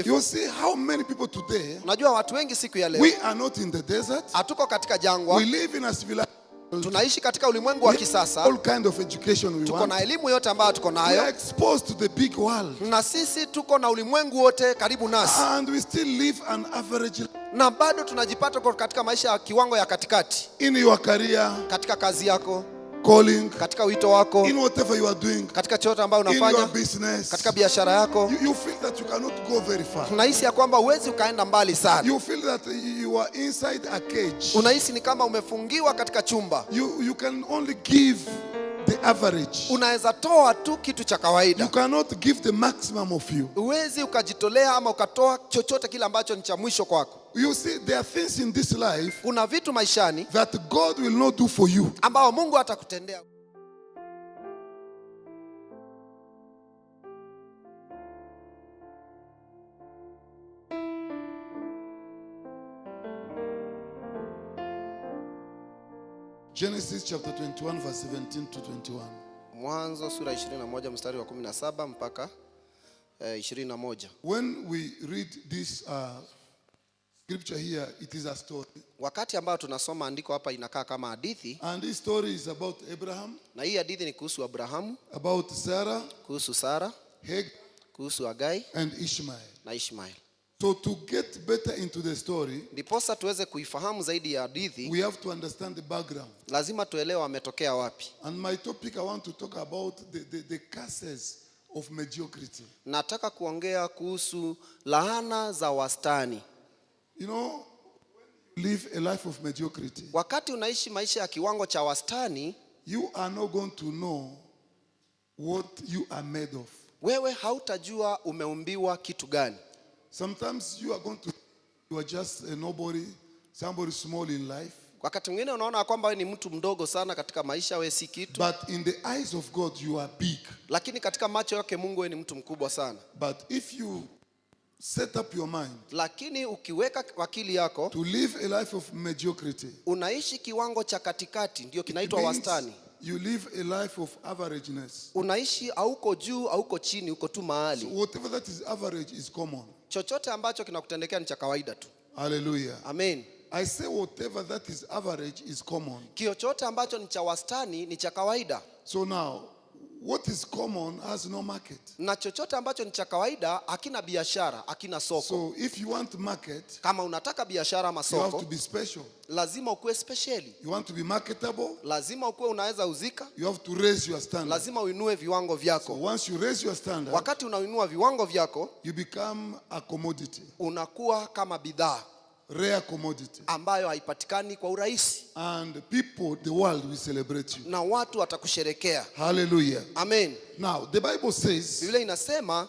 You see how many people today, Unajua watu wengi siku ya leo, we are not in the desert. hatuko katika jangwa. We live in a civilized world. Tunaishi katika ulimwengu wa kisasa. All kind of education we Tuko want. na elimu yote ambayo tuko We are nayo. exposed to the big world. Na sisi tuko na ulimwengu wote karibu nasi. And we still live an average life. Na bado tunajipata katika maisha ya kiwango ya katikati. In your career, Katika kazi yako, calling, katika wito wako, in whatever you are doing, katika chochote ambayo in your unafanya, business, katika biashara yako. you feel that you cannot go very far. Unahisi ya kwamba huwezi ukaenda mbali sana. You feel that you are inside a cage. Unahisi ni kama umefungiwa katika chumba. You can only give the average. Unaweza toa tu kitu cha kawaida. You cannot give the maximum of you. Huwezi ukajitolea ama ukatoa chochote kile ambacho ni cha mwisho kwako. You see, there are things in this life Kuna vitu maishani that God will not do for you. ambao Mungu atakutendea. Genesis chapter 21 verse 17 to 21. Mwanzo sura 21 mstari wa 17 mpaka 21. When we read this scripture here, it is a story. Wakati ambao tunasoma andiko hapa inakaa kama hadithi, And this story is about Abraham, na hii hadithi ni kuhusu Abrahamu, about Sarah, kuhusu Sara, Hagar, kuhusu Hagai and Ishmael. na Ishmael. So to get better into the story, Ndiposa tuweze kuifahamu zaidi ya hadithi, we have to understand the background. lazima tuelewe wametokea wapi. And my topic, I want to talk about the curses of mediocrity. Nataka kuongea kuhusu laana za wastani. You know, when you live a life of mediocrity, Wakati unaishi maisha ya kiwango cha wastani, you are not going to know what you are made of. wewe hautajua umeumbiwa kitu gani. Sometimes you are just a nobody, somebody small in life. Wakati mwingine unaona kwamba wewe ni mtu mdogo sana katika maisha, wewe si kitu. But in the eyes of God, you are big. Lakini katika macho yake Mungu wewe ni mtu mkubwa sana. But if you set up your mind Lakini ukiweka akili yako, to live a life of mediocrity, unaishi kiwango cha katikati, ndio kinaitwa means wastani. you live a life of averageness. Unaishi hauko juu, hauko chini, uko tu So mahali. whatever that is average is common. Chochote ambacho kinakutendekea ni cha kawaida tu. Hallelujah. Amen. I say whatever that is average is common. Chochote ambacho ni cha wastani ni cha kawaida. So now, what is common has no market. Na chochote ambacho ni cha kawaida hakina biashara, hakina soko. So if you want market, Kama unataka biashara ama you have soko, to be special. lazima ukuwe speciali. You want to be marketable, Lazima ukuwe unaweza uzika, you have to raise your standard. lazima uinue viwango vyako. Once you raise your standard, Wakati unainua viwango vyako, you become a commodity, unakuwa kama bidhaa rare commodity. ambayo haipatikani kwa urahisi, And people, the world will celebrate you. na watu watakusherekea. Hallelujah. Amen. Now, the Bible says, Biblia inasema,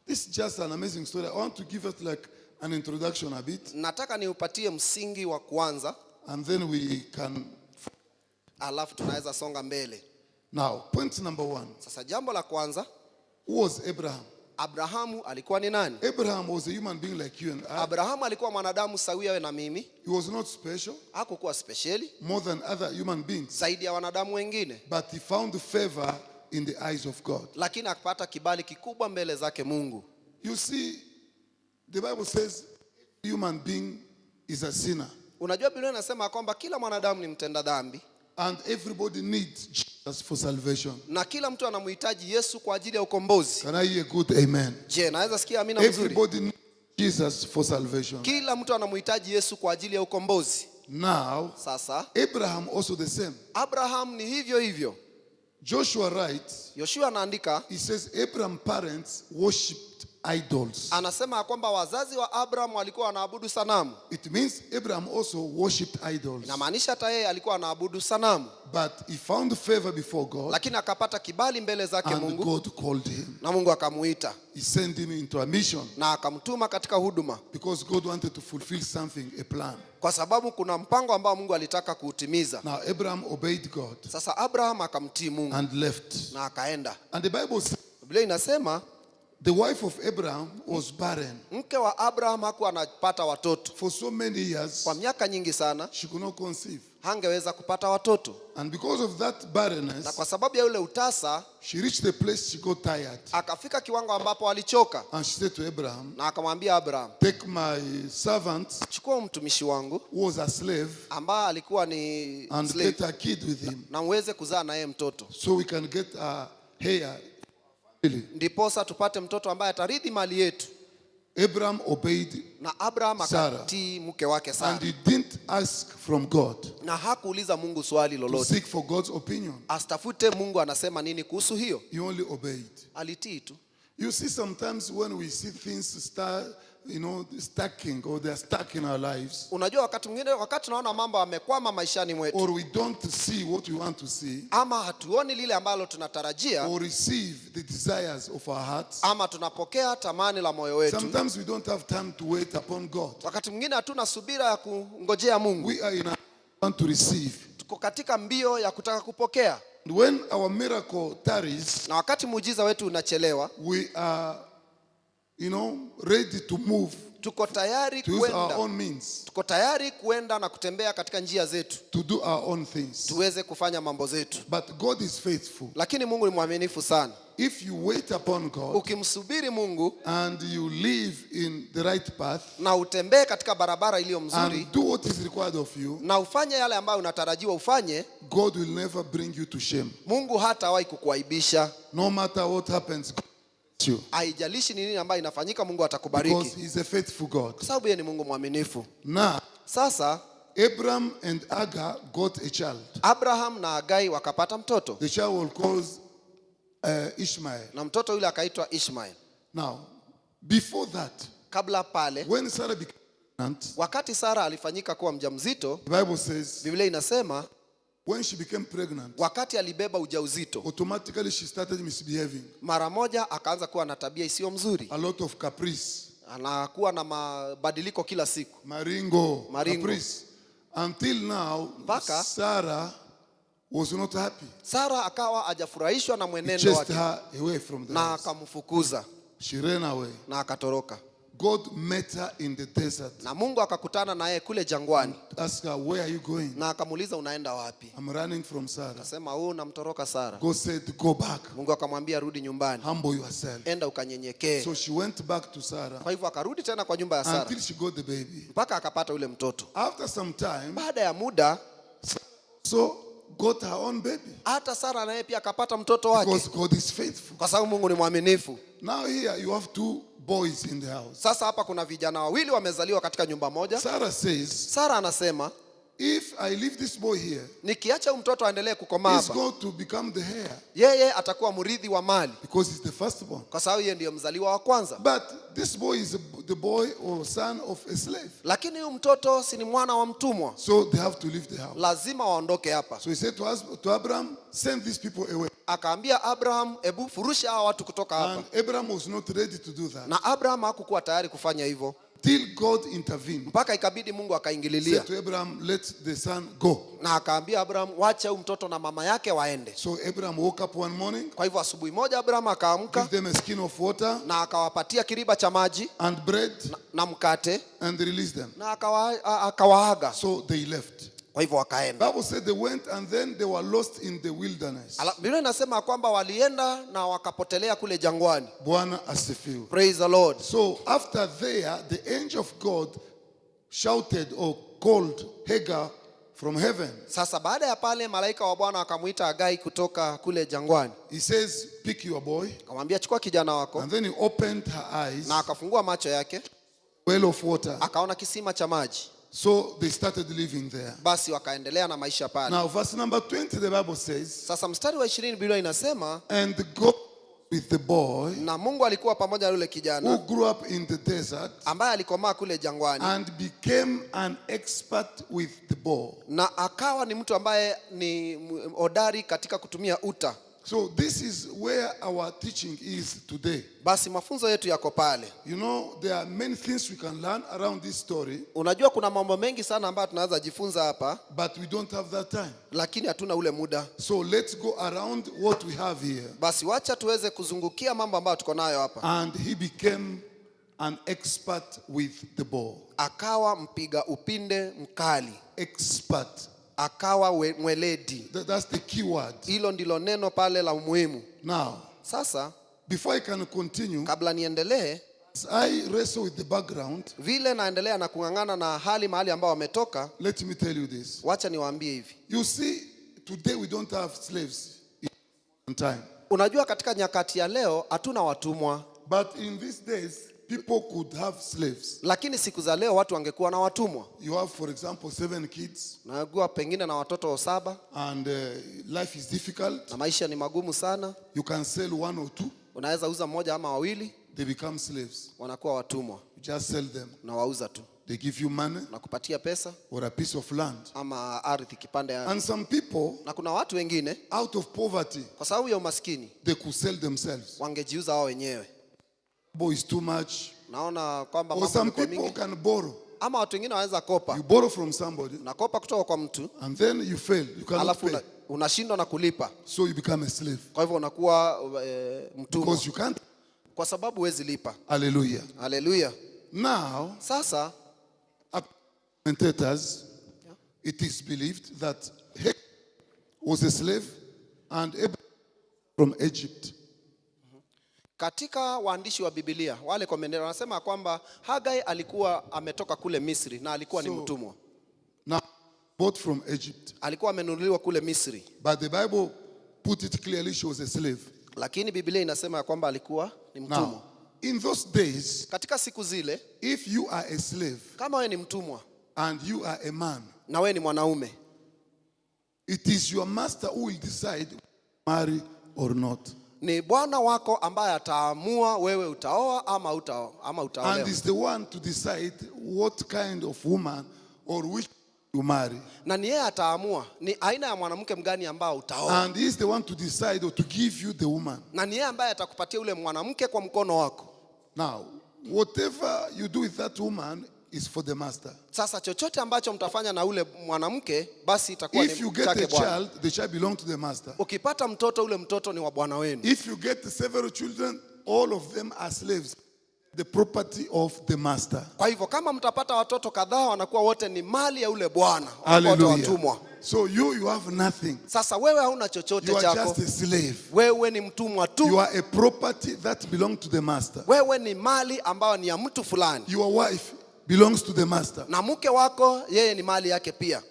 this is just an amazing story. I want to give it like an introduction a bit, nataka niupatie msingi wa kwanza, and then we can. alafu tunaweza songa mbele. Now, point number one. Sasa jambo la kwanza, Who was Abraham? Abrahamu alikuwa ni nani? Abraham was a human being like you and I. Abrahamu alikuwa mwanadamu sawia wewe na mimi. He was not special, Hakukuwa speciali more than other human beings. zaidi ya wanadamu wengine, But he found favor in the eyes of God. lakini akapata kibali kikubwa mbele zake Mungu. You see, the Bible says human being is a sinner. Unajua Biblia inasema kwamba kila mwanadamu ni mtenda dhambi, And everybody needs Jesus for salvation. na kila mtu anamhitaji Yesu kwa ajili ya ukombozi. Can I hear good amen? Je, naweza sikia amina mzuri? Everybody needs Jesus for salvation. Kila mtu anamhitaji Yesu kwa ajili ya ukombozi. Now, Sasa Abraham also the same. Abraham ni hivyo hivyo. Joshua writes, Yoshua anaandika, he says Abraham's parents worshipped idols. anasema kwamba wazazi wa Abraham walikuwa wanaabudu sanamu. It means Abraham also worshipped idols. Inamaanisha hata yeye alikuwa anaabudu sanamu, But he found favor before God, lakini akapata kibali mbele zake and Mungu, God called him. na Mungu akamuita He sent him into a mission na akamtuma katika huduma, because God wanted to fulfill something, a plan. kwa sababu kuna mpango ambao Mungu alitaka kuutimiza. Now Abraham obeyed God Sasa Abraham akamtii Mungu and left. na akaenda. And the Bible says Biblia inasema the wife of Abraham was barren. mke wa Abraham hakuwa anapata watoto For so many years, kwa miaka nyingi sana, she could not conceive. hangeweza kupata watoto. And because of that Na barrenness, kwa sababu ya ule utasa, she reached a place she got tired. akafika kiwango ambapo alichoka, And she said to Abraham, na akamwambia Abraham, take my servant chukua mtumishi wangu who was a slave ambaye alikuwa ni and slave, get a kid with him na uweze kuzaa naye mtoto, so we can get a heir. Really? ndiposa tupate mtoto ambaye atarithi mali yetu. Abraham obeyed Na Abraham Sarah. akatii mke wake and Sara, he didn't ask from God na hakuuliza Mungu swali to lolote, seek for God's opinion. asitafute Mungu anasema nini kuhusu hiyo. He only obeyed. Alitii tu. You see, sometimes when we see things start, stacking or they're stuck in our lives, Unajua, wakati mwingine, wakati tunaona mambo yamekwama maishani mwetu, or we don't see what we want to see, ama hatuoni lile ambalo tunatarajia, or receive the desires of our hearts, ama tunapokea tamani la moyo wetu, sometimes we don't have time to wait upon God. wakati mwingine hatuna subira ya kungojea Mungu. We are in a want to receive. Tuko katika mbio ya kutaka kupokea, And when our miracle tarries, na wakati muujiza wetu unachelewa, we are, ready to move, tuko tayari to use our kwenda, own means, tuko tayari kuenda na kutembea katika njia zetu, to do our own things. tuweze kufanya mambo zetu. But God is faithful. Lakini Mungu ni mwaminifu sana. If you wait upon God Ukimsubiri Mungu and you live in the right path na utembee katika barabara iliyo mzuri, and do what is required of you, na ufanye yale ambayo unatarajiwa ufanye, God will never bring you to shame. Mungu hatawahi kukuaibisha. No matter what happens, God bless you. Haijalishi ni nini ambayo inafanyika, Mungu Because atakubariki, He's a faithful God. kwa sababu yeye ni Mungu mwaminifu. Now, Sasa Abraham and Agar got a child. Abraham na Hagai wakapata mtoto, The child was called Ishmael. na mtoto yule akaitwa Ishmael. Now, before that, Kabla pale, when Sarah became pregnant, wakati Sara alifanyika kuwa mjamzito, the Bible says Biblia inasema when she became pregnant, wakati alibeba ujauzito, automatically she started misbehaving. mara moja akaanza kuwa na tabia isiyo mzuri, A lot of caprice, anakuwa na mabadiliko kila siku. maringo, Maringo. caprice. Until now, Mpaka Sarah was not happy. Sara akawa hajafurahishwa na He mwenendo chased wake, her away from the na house. akamfukuza She ran away. na akatoroka. God met her in the desert. Na Mungu akakutana naye kule jangwani, Ask her, where are you going? na akamuuliza unaenda wapi? I'm running from Sarah. Akasema namtoroka Sara. God said, go back. Mungu akamwambia rudi nyumbani, Humble yourself. enda ukanyenyekee. So she went back to Sarah Kwa hivyo akarudi tena kwa nyumba ya Sara until she got the baby. mpaka akapata ule mtoto. After some time, Baada ya muda, so got her own baby. hata Sara naye pia akapata mtoto wake, Because God is faithful. kwa sababu Mungu ni mwaminifu. Now here you have two boys in the house. Sasa hapa kuna vijana wawili wamezaliwa katika nyumba moja. Sarah says, Sara anasema, if I leave this boy here, nikiacha huyu mtoto aendelee kukomaa he's hapa, going to become the heir yeye atakuwa mrithi wa mali, because he's the firstborn. kwa sababu yeye ndiyo mzaliwa wa kwanza. But this boy is the boy or son of a slave. Lakini huyu mtoto si ni mwana wa mtumwa, So they have to leave the house. lazima waondoke hapa. So he said to Abraham, send these people away. Akaambia Abraham, ebu furusha hawa watu kutoka hapa. And Abraham was not ready to do that. Na Abraham hakukuwa tayari kufanya hivyo, Till God intervened. mpaka ikabidi Mungu He akaingililia, said to Abraham, let the son go. na akaambia Abraham, wacha huyu mtoto na mama yake waende. So Abraham woke up one morning, Kwa hivyo asubuhi moja Abraham akaamka gave them a skin of water na akawapatia kiriba cha maji and bread na mkate, and released them. na akawaaga. So they left. Kwa hivyo wakaenda. Bible said they went and then they were lost in the wilderness. Biblia inasema kwamba walienda na wakapotelea kule jangwani. Bwana asifiwe. Praise the Lord. So after there, the angel of God shouted or called Hagar from heaven. Sasa baada ya pale malaika wa Bwana akamuita Hagai kutoka kule jangwani. He says, pick your boy. Akamwambia chukua kijana wako, And then he opened her eyes, na akafungua macho yake, well of water. akaona kisima cha maji. So they started living there. Basi wakaendelea na maisha pale. Now verse number 20, the Bible says, Sasa mstari wa 20 Biblia inasema, and God with the boy na Mungu alikuwa pamoja na yule who kijana grew up in the desert ambaye alikomaa kule jangwani, and became an expert with the bow. na akawa ni mtu ambaye ni hodari katika kutumia uta. So this is where our teaching is today. Basi mafunzo yetu yako pale. You know, there are many things we can learn around this story, Unajua kuna mambo mengi sana ambayo tunaweza jifunza hapa, but we don't have that time. lakini hatuna ule muda. So let's go around what we have here. Basi wacha tuweze kuzungukia mambo ambayo tuko nayo hapa. And he became an expert with the bow. Akawa mpiga upinde mkali. Expert. akawa mweledi. That's the key word. Hilo ndilo neno pale la umuhimu. Now, Sasa before I can continue, kabla niendelee, as I wrestle with the background, vile naendelea na kungangana na hali mahali ambao wametoka, let me tell you this. wacha niwaambie hivi. You see, today we don't have slaves in time. Unajua katika nyakati ya leo hatuna watumwa, But in these days, people could have slaves. lakini siku za leo watu wangekuwa na watumwa. You have, for example, 7 kids, Unajua pengine na watoto 7 and life is difficult. na maisha ni magumu sana. You can sell 1 or 2, Unaweza uza mmoja ama wawili, they become slaves. wanakuwa watumwa. You just sell them. Na wauza tu. They give you money Na kupatia pesa or a piece of land. ama ardhi, kipande ya. And some people, Na kuna watu wengine out of poverty, kwa sababu ya umaskini they could sell themselves. wangejiuza wao wenyewe. Boy is too much. Naona kwamba Or mambo some yamekuwa people mingi. can borrow. Ama watu wengine wanaweza kopa. You borrow from somebody, Unakopa kutoka kwa mtu, and then you fail. You cannot alafu pay. unashindwa na kulipa. So you become a slave. Kwa hivyo unakuwa mtumwa Because you can't. kwa sababu huwezi lipa. Hallelujah. Haleluya. Now, Sasa commentators, it is believed that Hagar was a slave and Abraham from Egypt. katika waandishi wa Biblia wale commentator wanasema kwamba Hagai alikuwa ametoka kule Misri na alikuwa ni mtumwa. Now, both from Egypt. Alikuwa amenunuliwa kule Misri. But the Bible put it clearly she was a slave. Lakini Biblia inasema ya kwamba alikuwa ni mtumwa. Now, in those days, Katika siku zile, if you are a slave kama wewe ni mtumwa and you are a man, na wewe ni mwanaume, it is your master who will decide marry or not. ni bwana wako ambaye ataamua wewe utaoa ama utaolewa. And is the one to decide what kind of woman or which you marry. Na ni yeye ataamua ni aina ya mwanamke mgani ambao utaoa. And he is the one to decide or to give you the woman. Na ni yeye ambaye atakupatia ule mwanamke kwa mkono wako. Now, whatever you do with that woman is for the master. Sasa chochote ambacho mtafanya na ule mwanamke basi itakuwa If you ni get chake a bwana. child, the child belongs to the master. Ukipata mtoto, ule mtoto ni wa bwana wenu. If you get several children, all of them are slaves, the property of the master. Kwa hivyo kama mtapata watoto kadhaa, wanakuwa wote ni mali ya ule bwana, wote Hallelujah. watumwa. So you have nothing. Sasa wewe hauna chochote You are chako. just a slave. Wewe ni mtumwa You tu. are a property that belongs to the master. Wewe ni mali ambayo ni ya mtu fulani. Your wife belongs to the master. Na mke wako yeye ni mali yake pia.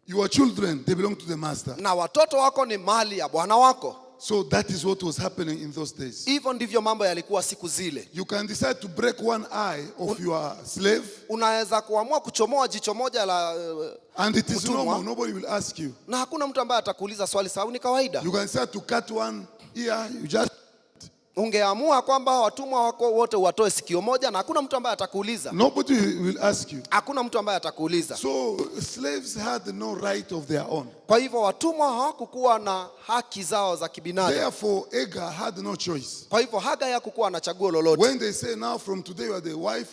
Your children, they belong to the master. Na watoto wako ni mali ya bwana wako. So that is what was happening in those days. Hivyo ndivyo mambo yalikuwa siku zile. You can decide to break one eye of your slave, Unaweza kuamua kuchomoa jicho moja la and it is Utumwa. normal. Nobody will ask you. na hakuna mtu ambaye atakuuliza swali, sababu ni kawaida. You can decide to cut one ear. You just Ungeamua kwamba watumwa wako wote watoe sikio moja na hakuna mtu ambaye atakuuliza. nobody will ask you. Hakuna mtu ambaye atakuuliza. So slaves had no right of their own. Kwa hivyo watumwa hawakukuwa na haki zao za kibinadamu. Therefore, Hagar had no choice. Kwa hivyo Hagai hakukuwa na chaguo lolote. When they say now from today you are the wife,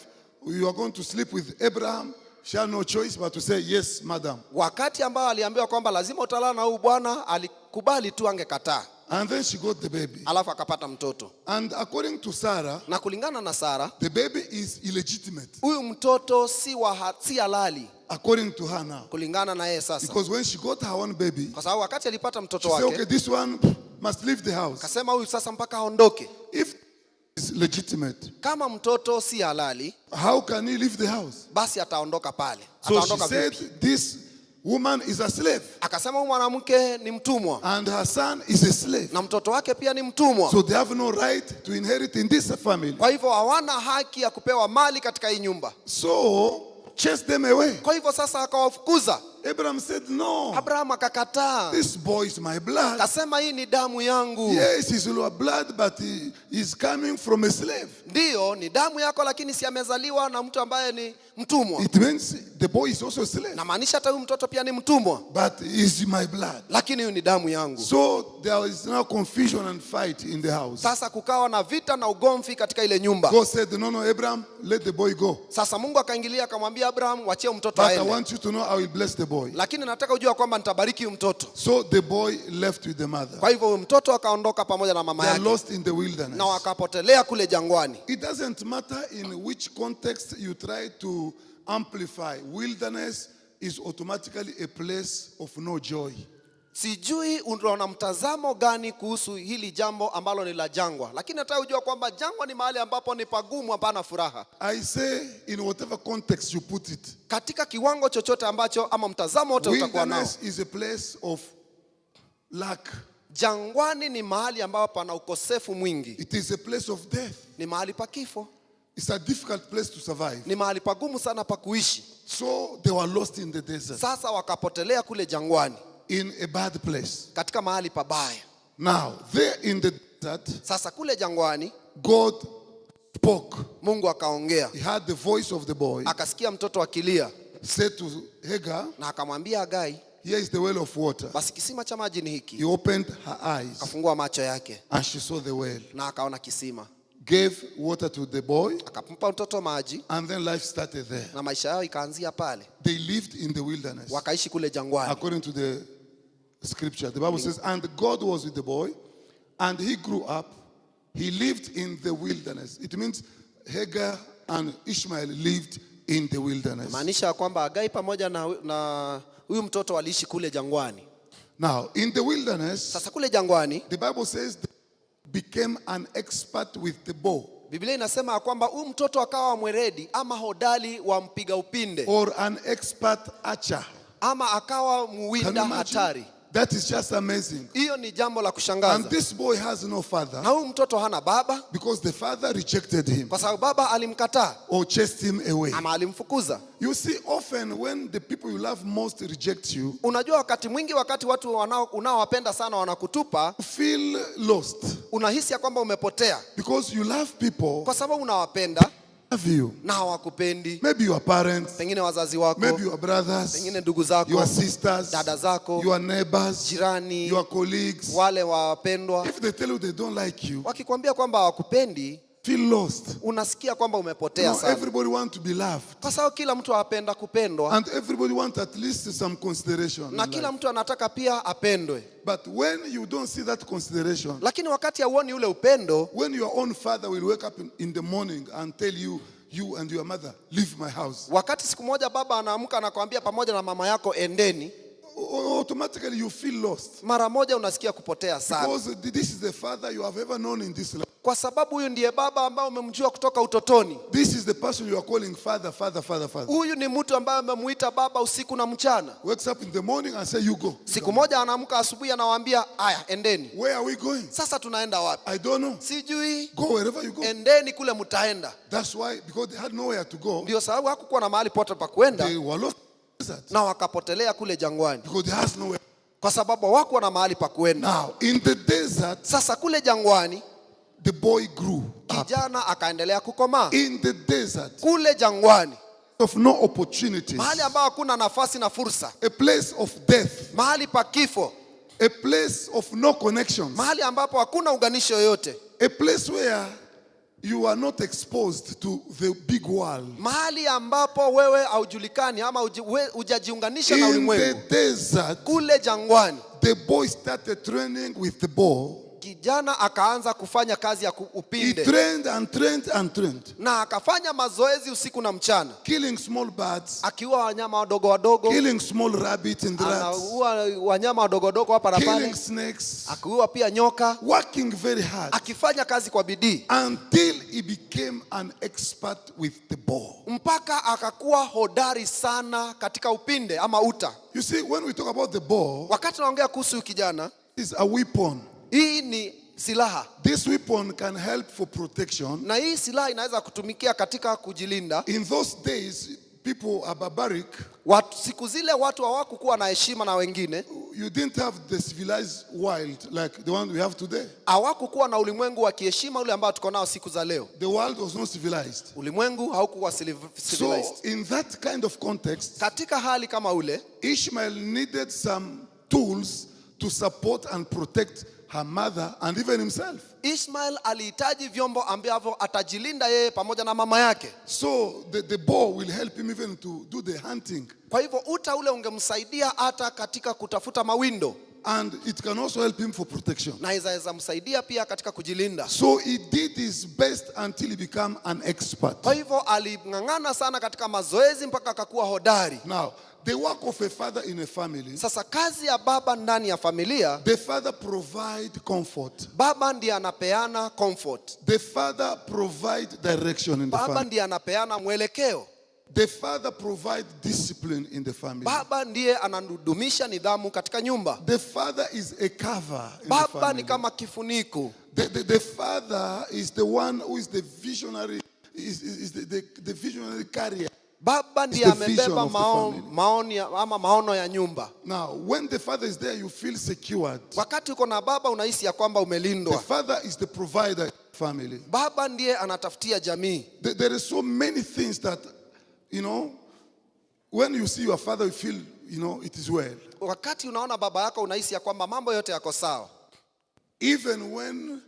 you are going to sleep with Abraham, she had no choice but to say yes, madam. Wakati ambao aliambiwa kwamba lazima utalala na huyu bwana, alikubali tu, angekataa. And then she got the baby. Alafu akapata mtoto. And according to Sarah, Na kulingana na Sara, the baby is illegitimate. huyu mtoto si halali According to her now. kulingana na yeye sasa. Because when she got her own baby, Kwa sababu wakati alipata she mtoto said, wake, okay, this one must leave the house. akasema huyu sasa mpaka aondoke. If it's legitimate, Kama mtoto si halali, how can he leave the house? basi ataondoka pale. So she Ataondoka said, vipi? this woman is a slave, Akasema huyu mwanamke ni mtumwa and her son is a slave. na mtoto wake pia ni mtumwa. So they have no right to inherit in this family. Kwa hivyo hawana haki ya kupewa mali katika hii nyumba. So chase them away. Kwa hivyo sasa akawafukuza. Abraham said, no, Abraham akakataa. this boy is my blood. Akasema hii ni damu yangu. Yes, he's your blood, but he is coming from a slave. Ndiyo, ni damu yako, lakini si amezaliwa na mtu ambaye ni mtumwa. It means the boy is also a slave, Na maanisha hata huyu mtoto pia ni mtumwa, but he's my blood. lakini huyu ni damu yangu. So there is now confusion and fight in the house. Sasa kukawa na vita na ugomvi katika ile nyumba. God said, no, no, Abraham, let the boy go. Sasa Mungu akaingilia akamwambia Abraham, wachie mtoto But I aende. want you to know I will bless the boy. Lakini nataka ujue kwamba nitabariki huyu mtoto. So the boy left with the mother. Kwa hivyo huyu mtoto akaondoka pamoja na mama They are yake lost in the wilderness. na wakapotelea kule jangwani. It doesn't matter in which context you try to amplify wilderness is automatically a place of no joy. Sijui unaona mtazamo gani kuhusu hili jambo ambalo ni la jangwa, lakini nataka ujua kwamba jangwa ni mahali ambapo ni pagumu, hapana furaha. I say in whatever context you put it. Katika kiwango chochote ambacho ama mtazamo wote utakuwa nao. Wilderness is a place of lack. Jangwani ni mahali ambapo pana ukosefu mwingi. It is a place of death. Ni mahali pa kifo. It's a difficult place to survive. Ni mahali pagumu sana pa kuishi. So they were lost in the desert. Sasa wakapotelea kule jangwani. In a bad place. Katika mahali pabaya. Now, there in the desert, sasa kule jangwani, God spoke. Mungu akaongea. He heard the voice of the boy. Akasikia mtoto akilia. Said to Hagar, na akamwambia Hagai, here is the well of water. Basi kisima cha maji ni hiki. He opened her eyes. Akafungua macho yake. And she saw the well. Na akaona kisima. Gave water to the boy. Akampa mtoto maji. And then life started there. Na maisha yao ikaanzia pale. They lived in the wilderness. Wakaishi kule jangwani. According to the scripture, the Bible says, and God was with the boy, and he grew up. He lived in the wilderness. It means Hagar and Ishmael lived in the wilderness. Maanisha kwamba Hagai pamoja na huyu mtoto waliishi kule jangwani. Now, in the wilderness, sasa kule jangwani, the Bible says they became an expert with the bow. Biblia inasema kwamba huyu mtoto akawa mweredi ama hodari wa mpiga upinde. Or an expert archer. Ama akawa muwinda hatari. That is just amazing. Hiyo ni jambo la kushangaza. And this boy has no father. Na huyu mtoto hana baba. Because the father rejected him. Kwa sababu baba alimkataa. Or chased him away. Ama alimfukuza. You see, often when the people you love most reject you, unajua wakati mwingi wakati watu unaowapenda sana wanakutupa, feel lost. Unahisi ya kwamba umepotea. Because you love people. Kwa sababu unawapenda. Love you. Na hawakupendi. Maybe your parents. Pengine wazazi wako. Maybe your brothers. Pengine ndugu zako. Your sisters. Dada zako. Your neighbors. Jirani. Your colleagues. Wale wapendwa. If they tell you they don't like you, wakikwambia kwamba hawakupendi, feel lost. Unasikia kwamba umepotea sana. Everybody want to be loved. Kwa sababu kila mtu anapenda kupendwa. And everybody want at least some consideration. Na kila mtu anataka pia apendwe. But when you don't see that consideration, lakini wakati hauoni ule upendo, when your own father will wake up in the morning and tell you, you and your mother, leave my house. Wakati siku moja baba anaamka na kuambia pamoja na mama yako endeni, automatically you feel lost. Mara moja unasikia kupotea sana. Because this is the father you have ever known in this life. Kwa sababu huyu ndiye baba ambaye umemjua kutoka utotoni. This is the person you are calling father, father, father, father. Huyu ni mtu ambaye umemuita baba usiku na mchana. Wakes up in the morning and say you go. Siku moja anaamka asubuhi anawaambia, "Aya, endeni." Where are we going? Sasa tunaenda wapi? I don't know. Sijui. Go wherever you go. Endeni kule mtaenda. That's why, because they had nowhere to go. Ndio sababu hakukuwa na mahali pote pa kwenda. They were lost. Na wakapotelea kule jangwani. Because they has nowhere. Kwa sababu hawakuwa na mahali pa kwenda. Now, in the desert, sasa kule jangwani, the boy grew. Kijana akaendelea kukomaa. In the desert, kule jangwani, of no opportunities. Mahali ambapo hakuna nafasi na fursa. A place of death. Mahali pa kifo. A place of no connections. Mahali ambapo hakuna unganisho yoyote. A place where you are not exposed to the big world. Mahali ambapo wewe haujulikani ama hujajiunganisha na ulimwengu. In the desert, kule jangwani, the boy started training with the bow. Kijana akaanza kufanya kazi ya upinde. He trained and trained and trained. Na akafanya mazoezi usiku na mchana. Killing small birds. Akiua wanyama wadogo wadogo. Killing small rabbits and rats. Anaua wanyama wadogo wadogo hapa na pale. Killing snakes. Akiua pia nyoka. Working very hard. Akifanya kazi kwa bidii. Until he became an expert with the bow. Mpaka akakuwa hodari sana katika upinde ama uta. You see, when we talk about the bow, wakati naongea kuhusu kijana, is a weapon. Hii ni silaha. This weapon can help for protection. Na hii silaha inaweza kutumikia katika kujilinda. In those days, people are barbaric. Siku zile watu hawakukuwa na heshima na wengine. You didn't have the civilized world like the one we have today. Hawakukuwa na ulimwengu wa kiheshima ule ambao tuko nao siku za leo. The world was not civilized. Ulimwengu haukuwa civilized. So in that kind of context, katika hali kama ule, Ishmael needed some tools to support and protect her mother and even himself. Ishmael alihitaji vyombo ambavyo atajilinda yeye pamoja na mama yake. So the bow will help him even to do the hunting. Kwa hivyo uta ule ungemsaidia hata katika kutafuta mawindo. and it can also help him for protection. na inaweza msaidia pia katika kujilinda. So he did his best until he became an expert. Kwa hivyo aling'ang'ana sana katika mazoezi mpaka akakuwa hodari. Now, the work of a father in a family, Sasa kazi ya baba ndani ya familia, the father provide comfort. baba ndiye anapeana comfort. The father provide direction in the Baba family. ndiye anapeana mwelekeo. The father provide discipline in the family. Baba ndiye anadumisha nidhamu katika nyumba. The father is a cover in the Baba family. ni kama kifuniko. The father is the one who is the visionary, is the visionary carrier. Baba ndiye the vision amebeba of the family. maono ya nyumba. Now, when the father is there, you feel secured. Wakati uko na baba unahisi ya kwamba The umelindwa. father is the provider in the family. Baba ndiye anatafutia jamii. There are so many things that, when you see your father, you feel, it is well. Wakati unaona baba yako unahisi ya kwamba mambo yote yako sawa. Even when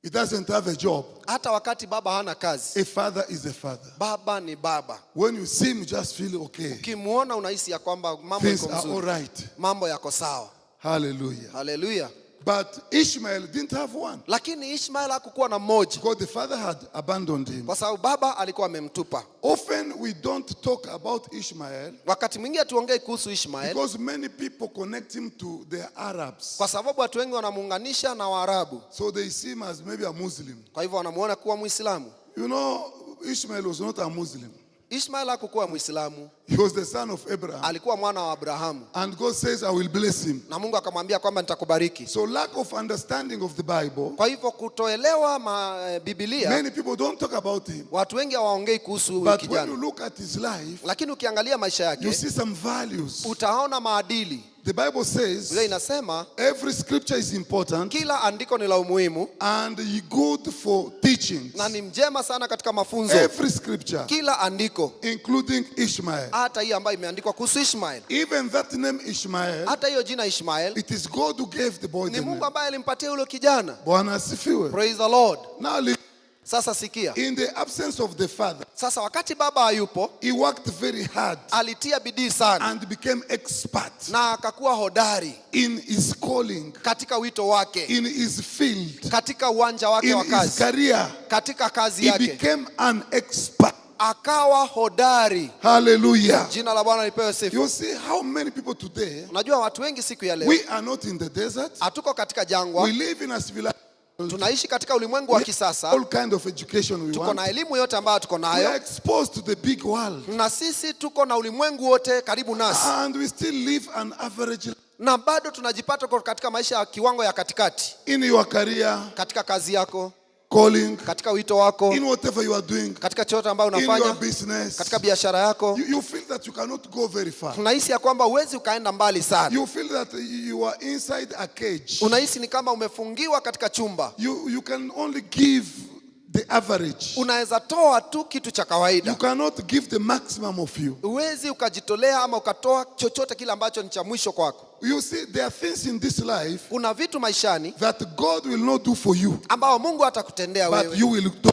he doesn't have a job, Hata wakati baba hana kazi, a father is a father. baba ni baba. When you see him, you just feel okay. Ukimuona unahisi ya kwamba mambo Things yako are all mzuri. right. Mambo yako sawa. Hallelujah. Haleluya. But Ishmael didn't have one, Lakini Ishmael hakukuwa na mmoja because the father had abandoned him. kwa sababu baba alikuwa amemtupa. Often we don't talk about Ishmael Wakati mwingine tuongee kuhusu Ishmael because many people connect him to the Arabs. kwa sababu watu wengi wanamuunganisha na Waarabu. So they see him as maybe a Muslim. Kwa hivyo wanamuona kuwa Muislamu. Ishmael was not a Muslim. Ishmael hakukuwa Muislamu, He was the son of Abraham. alikuwa mwana wa Abrahamu. And God says, I will bless him. Na Mungu akamwambia kwamba nitakubariki. So lack of understanding of the Bible, Kwa hivyo kutoelewa Biblia, many people don't talk about him. watu wengi hawaongei kuhusu huyu But when you kijana. look at his life, Lakini ukiangalia maisha you yake, see some values. utaona maadili. The Bible Biblia says inasema every scripture is important kila andiko ni la umuhimu and good for teaching. na ni njema sana katika mafunzo. Every scripture, Kila andiko, including Ishmael. hata hii ambayo imeandikwa kuhusu Ishmael, Even that name Ishmael, hata hiyo jina Ishmael it is God who gave the boy ni the Mungu name. ambaye alimpatia yule kijana. Bwana asifiwe. Praise the Lord. Now, Sasa sikia. in the absence of the father, Sasa wakati baba hayupo, he worked very hard alitia bidii sana and became expert na akakuwa hodari in his calling, katika wito wake, in his field, katika uwanja wake wa in his kazi, career. katika kazi He yake became an expert. akawa hodari. Hallelujah. Jina la Bwana lipewe sifa. You see how many people today, Unajua watu wengi siku ya leo we are not in the desert. hatuko katika We jangwa, live in a civilized, tunaishi katika ulimwengu wa kisasa, all kind of education we tuko want. na elimu yote ambayo tuko We are nayo, exposed to the big world. na sisi tuko na ulimwengu wote karibu nasi, And we still live an average life. na bado tunajipata kwa katika maisha ya kiwango ya katikati, In your career, katika kazi yako, calling, katika wito wako, in whatever you are doing, katika chochote ambayo in your unafanya, business, katika biashara yako. you feel that you cannot go very far. Unahisi ya kwamba huwezi ukaenda mbali sana. You feel that you are inside a cage. Unahisi ni kama umefungiwa katika chumba. You can only give the average. Unaweza toa tu kitu cha You kawaida. cannot give the maximum of you. Huwezi ukajitolea ama ukatoa chochote kile ambacho ni cha mwisho kwako. You see, there are things in this life Kuna vitu maishani that God will not do for you, ambao Mungu atakutendea but wewe, you will do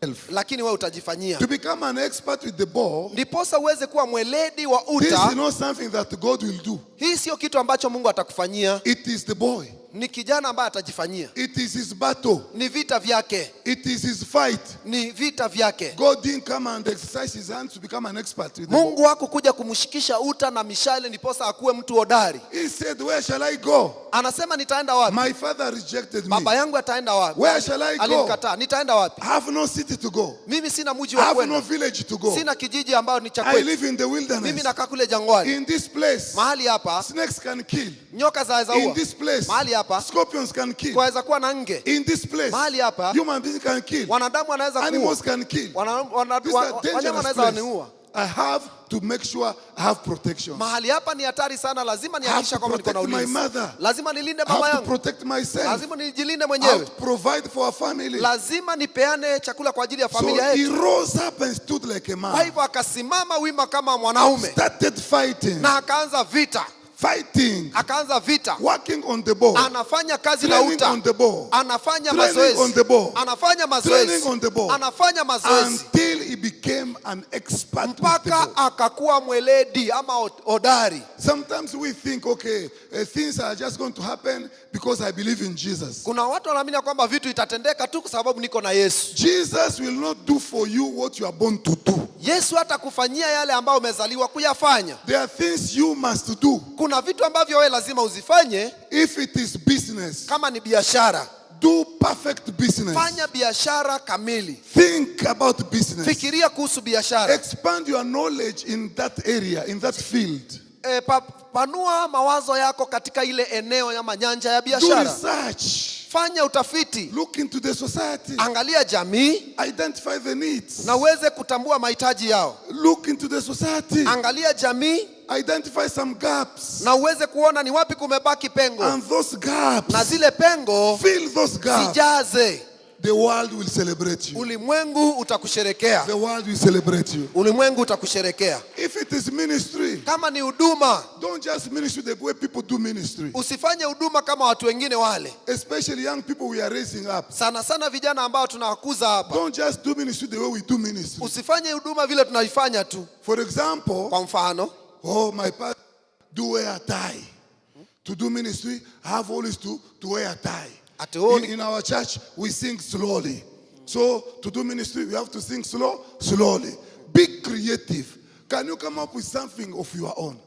yourself. lakini wewe utajifanyia. To become an expert with the ball, Ndiposa uweze kuwa mweledi wa this is uta. not something that God will do. Hii sio kitu ambacho Mungu atakufanyia, It is the boy. ni kijana ambaye atajifanyia. It is his battle. Ni vita vyake, It is his fight. ni vita vyake. God didn't come and exercise his hands to become an expert with the ball. Mungu hakukuja kumshikisha uta na mishale ndiposa akuwe mtu hodari. He said, where shall I go? Anasema nitaenda wapi? My father rejected me. Baba yangu ataenda wapi? Where shall I go? Alinikataa. Nitaenda wapi? I have no city to go. Mimi sina mji I wa have no kwenda. village to go. Sina kijiji ambao ni cha I kwetu. live in the Mimi wilderness. nakaa kule jangwani. In this place, Mahali hapa snakes can kill. nyoka zaweza In ua. this place, Mahali hapa scorpions can kill. kwaweza kuwa na nge. In this place, Mahali hapa human beings can kill. wanadamu wanaweza Animals kuua. can kill. These are Wanyama dangerous wanaweza places. waniua. I have to make sure I have protection. Mahali hapa ni hatari sana, lazima I have nihakikisha to kwamba niko na protect my ulinzi. mother. Lazima nilinde I mama have to yangu. protect myself. Lazima nijilinde I have mwenyewe. to provide for a family. Lazima nipeane chakula kwa ajili ya So familia he yetu. rose up and stood like a Kwa man. hivyo akasimama wima kama mwanaume Started fighting. na akaanza vita. Fighting. Akaanza vita. Working on the ball. Anafanya kazi na Training uta. on the ball. Anafanya Training on mazoezi. the ball. Anafanya Training mazoezi. on the ball. Anafanya mazoezi Until he became an expert with the mpaka boy. akakuwa mweledi ama hodari. Sometimes we think, okay, things are just going to happen because I believe in Jesus. Kuna watu wanaamini kwamba vitu itatendeka tu kwa sababu niko na Yesu. Jesus will not do for you what you are born to do. Yesu hatakufanyia yale ambayo umezaliwa kuyafanya. There are things you must do. Kuna vitu ambavyo wewe lazima uzifanye. If it is business, Kama ni biashara, do perfect business. fanya biashara kamili. Think about business. Fikiria kuhusu biashara. Expand your knowledge in that area, in that field. Panua mawazo yako katika ile eneo ya manyanja ya Do biashara. research. Fanya utafiti. Look into the society. Angalia jamii Identify the needs. na uweze kutambua mahitaji yao. Look into the society. Angalia jamii Identify some gaps. na uweze kuona ni wapi kumebaki pengo, And those gaps, na zile pengo fill those gaps. zijaze. The world will celebrate you. Ulimwengu utakusherekea. The world will celebrate you. Ulimwengu utakusherekea. If it is ministry, Kama ni huduma, don't just ministry the way people do ministry. usifanye huduma kama watu wengine wale. Especially young people we are raising up. Sana sana vijana ambao tunawakuza hapa. Don't just do ministry the way we do ministry. Usifanye huduma vile tunaifanya tu. For example, Kwa mfano, oh, my pastor do wear a tie. To do ministry, I have always to wear a tie. In our church, we sing slowly. So to do ministry, we have to sing slowly. Be creative. Can you come up with something of your own?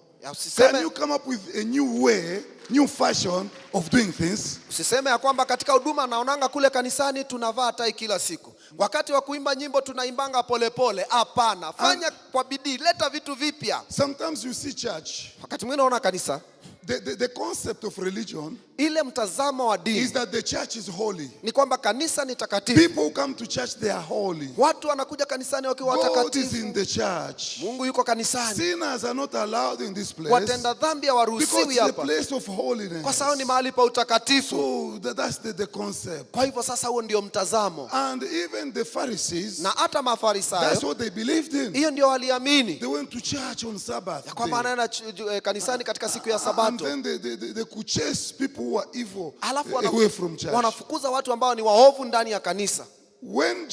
Can you come up with a new way, new fashion of doing things? usiseme ya kwamba katika huduma naonanga kule kanisani tunavaa tai kila siku. Wakati wa kuimba nyimbo tunaimbanga polepole. Hapana, fanya kwa bidii, leta vitu vipya. Sometimes you see church. Wakati mwingine unaona kanisa, The concept of religion ile mtazamo wa dini is that the church is holy. ni kwamba kanisa ni takatifu. People who come to church, they are holy. Watu wanakuja kanisani wakiwa God is watakatifu. in the church. Mungu yuko kanisani. Sinners are not allowed in this place Watenda dhambi because hawaruhusiwi it's the hapa, place of holiness. kwa sababu ni mahali pa utakatifu. So that's the concept. Kwa hivyo sasa huo ndio mtazamo. And even the Pharisees, Na hata that's Mafarisayo what they believed in. hiyo ndio waliamini, They went to church on Sabbath ya kwamba day. anaenda kanisani katika siku ya And Sabato. then they could chase people who are evil Alafu away from church. wanafukuza watu ambao ni waovu ndani ya kanisa. When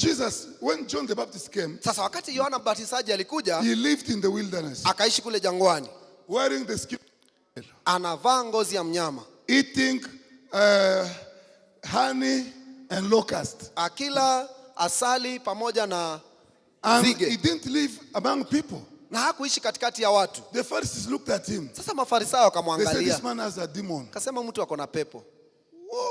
John the Baptist came, Sasa wakati Yohana Mbatizaji alikuja, he lived in the wilderness, akaishi kule jangwani, wearing the skin, anavaa ngozi ya mnyama, eating honey and locust. akila asali pamoja na And nzige, he didn't live among people. na hakuishi katikati ya watu. The Pharisees looked at him. Sasa Mafarisayo They said, wakamwangalia, this man has a demon. akasema mtu ako na pepo.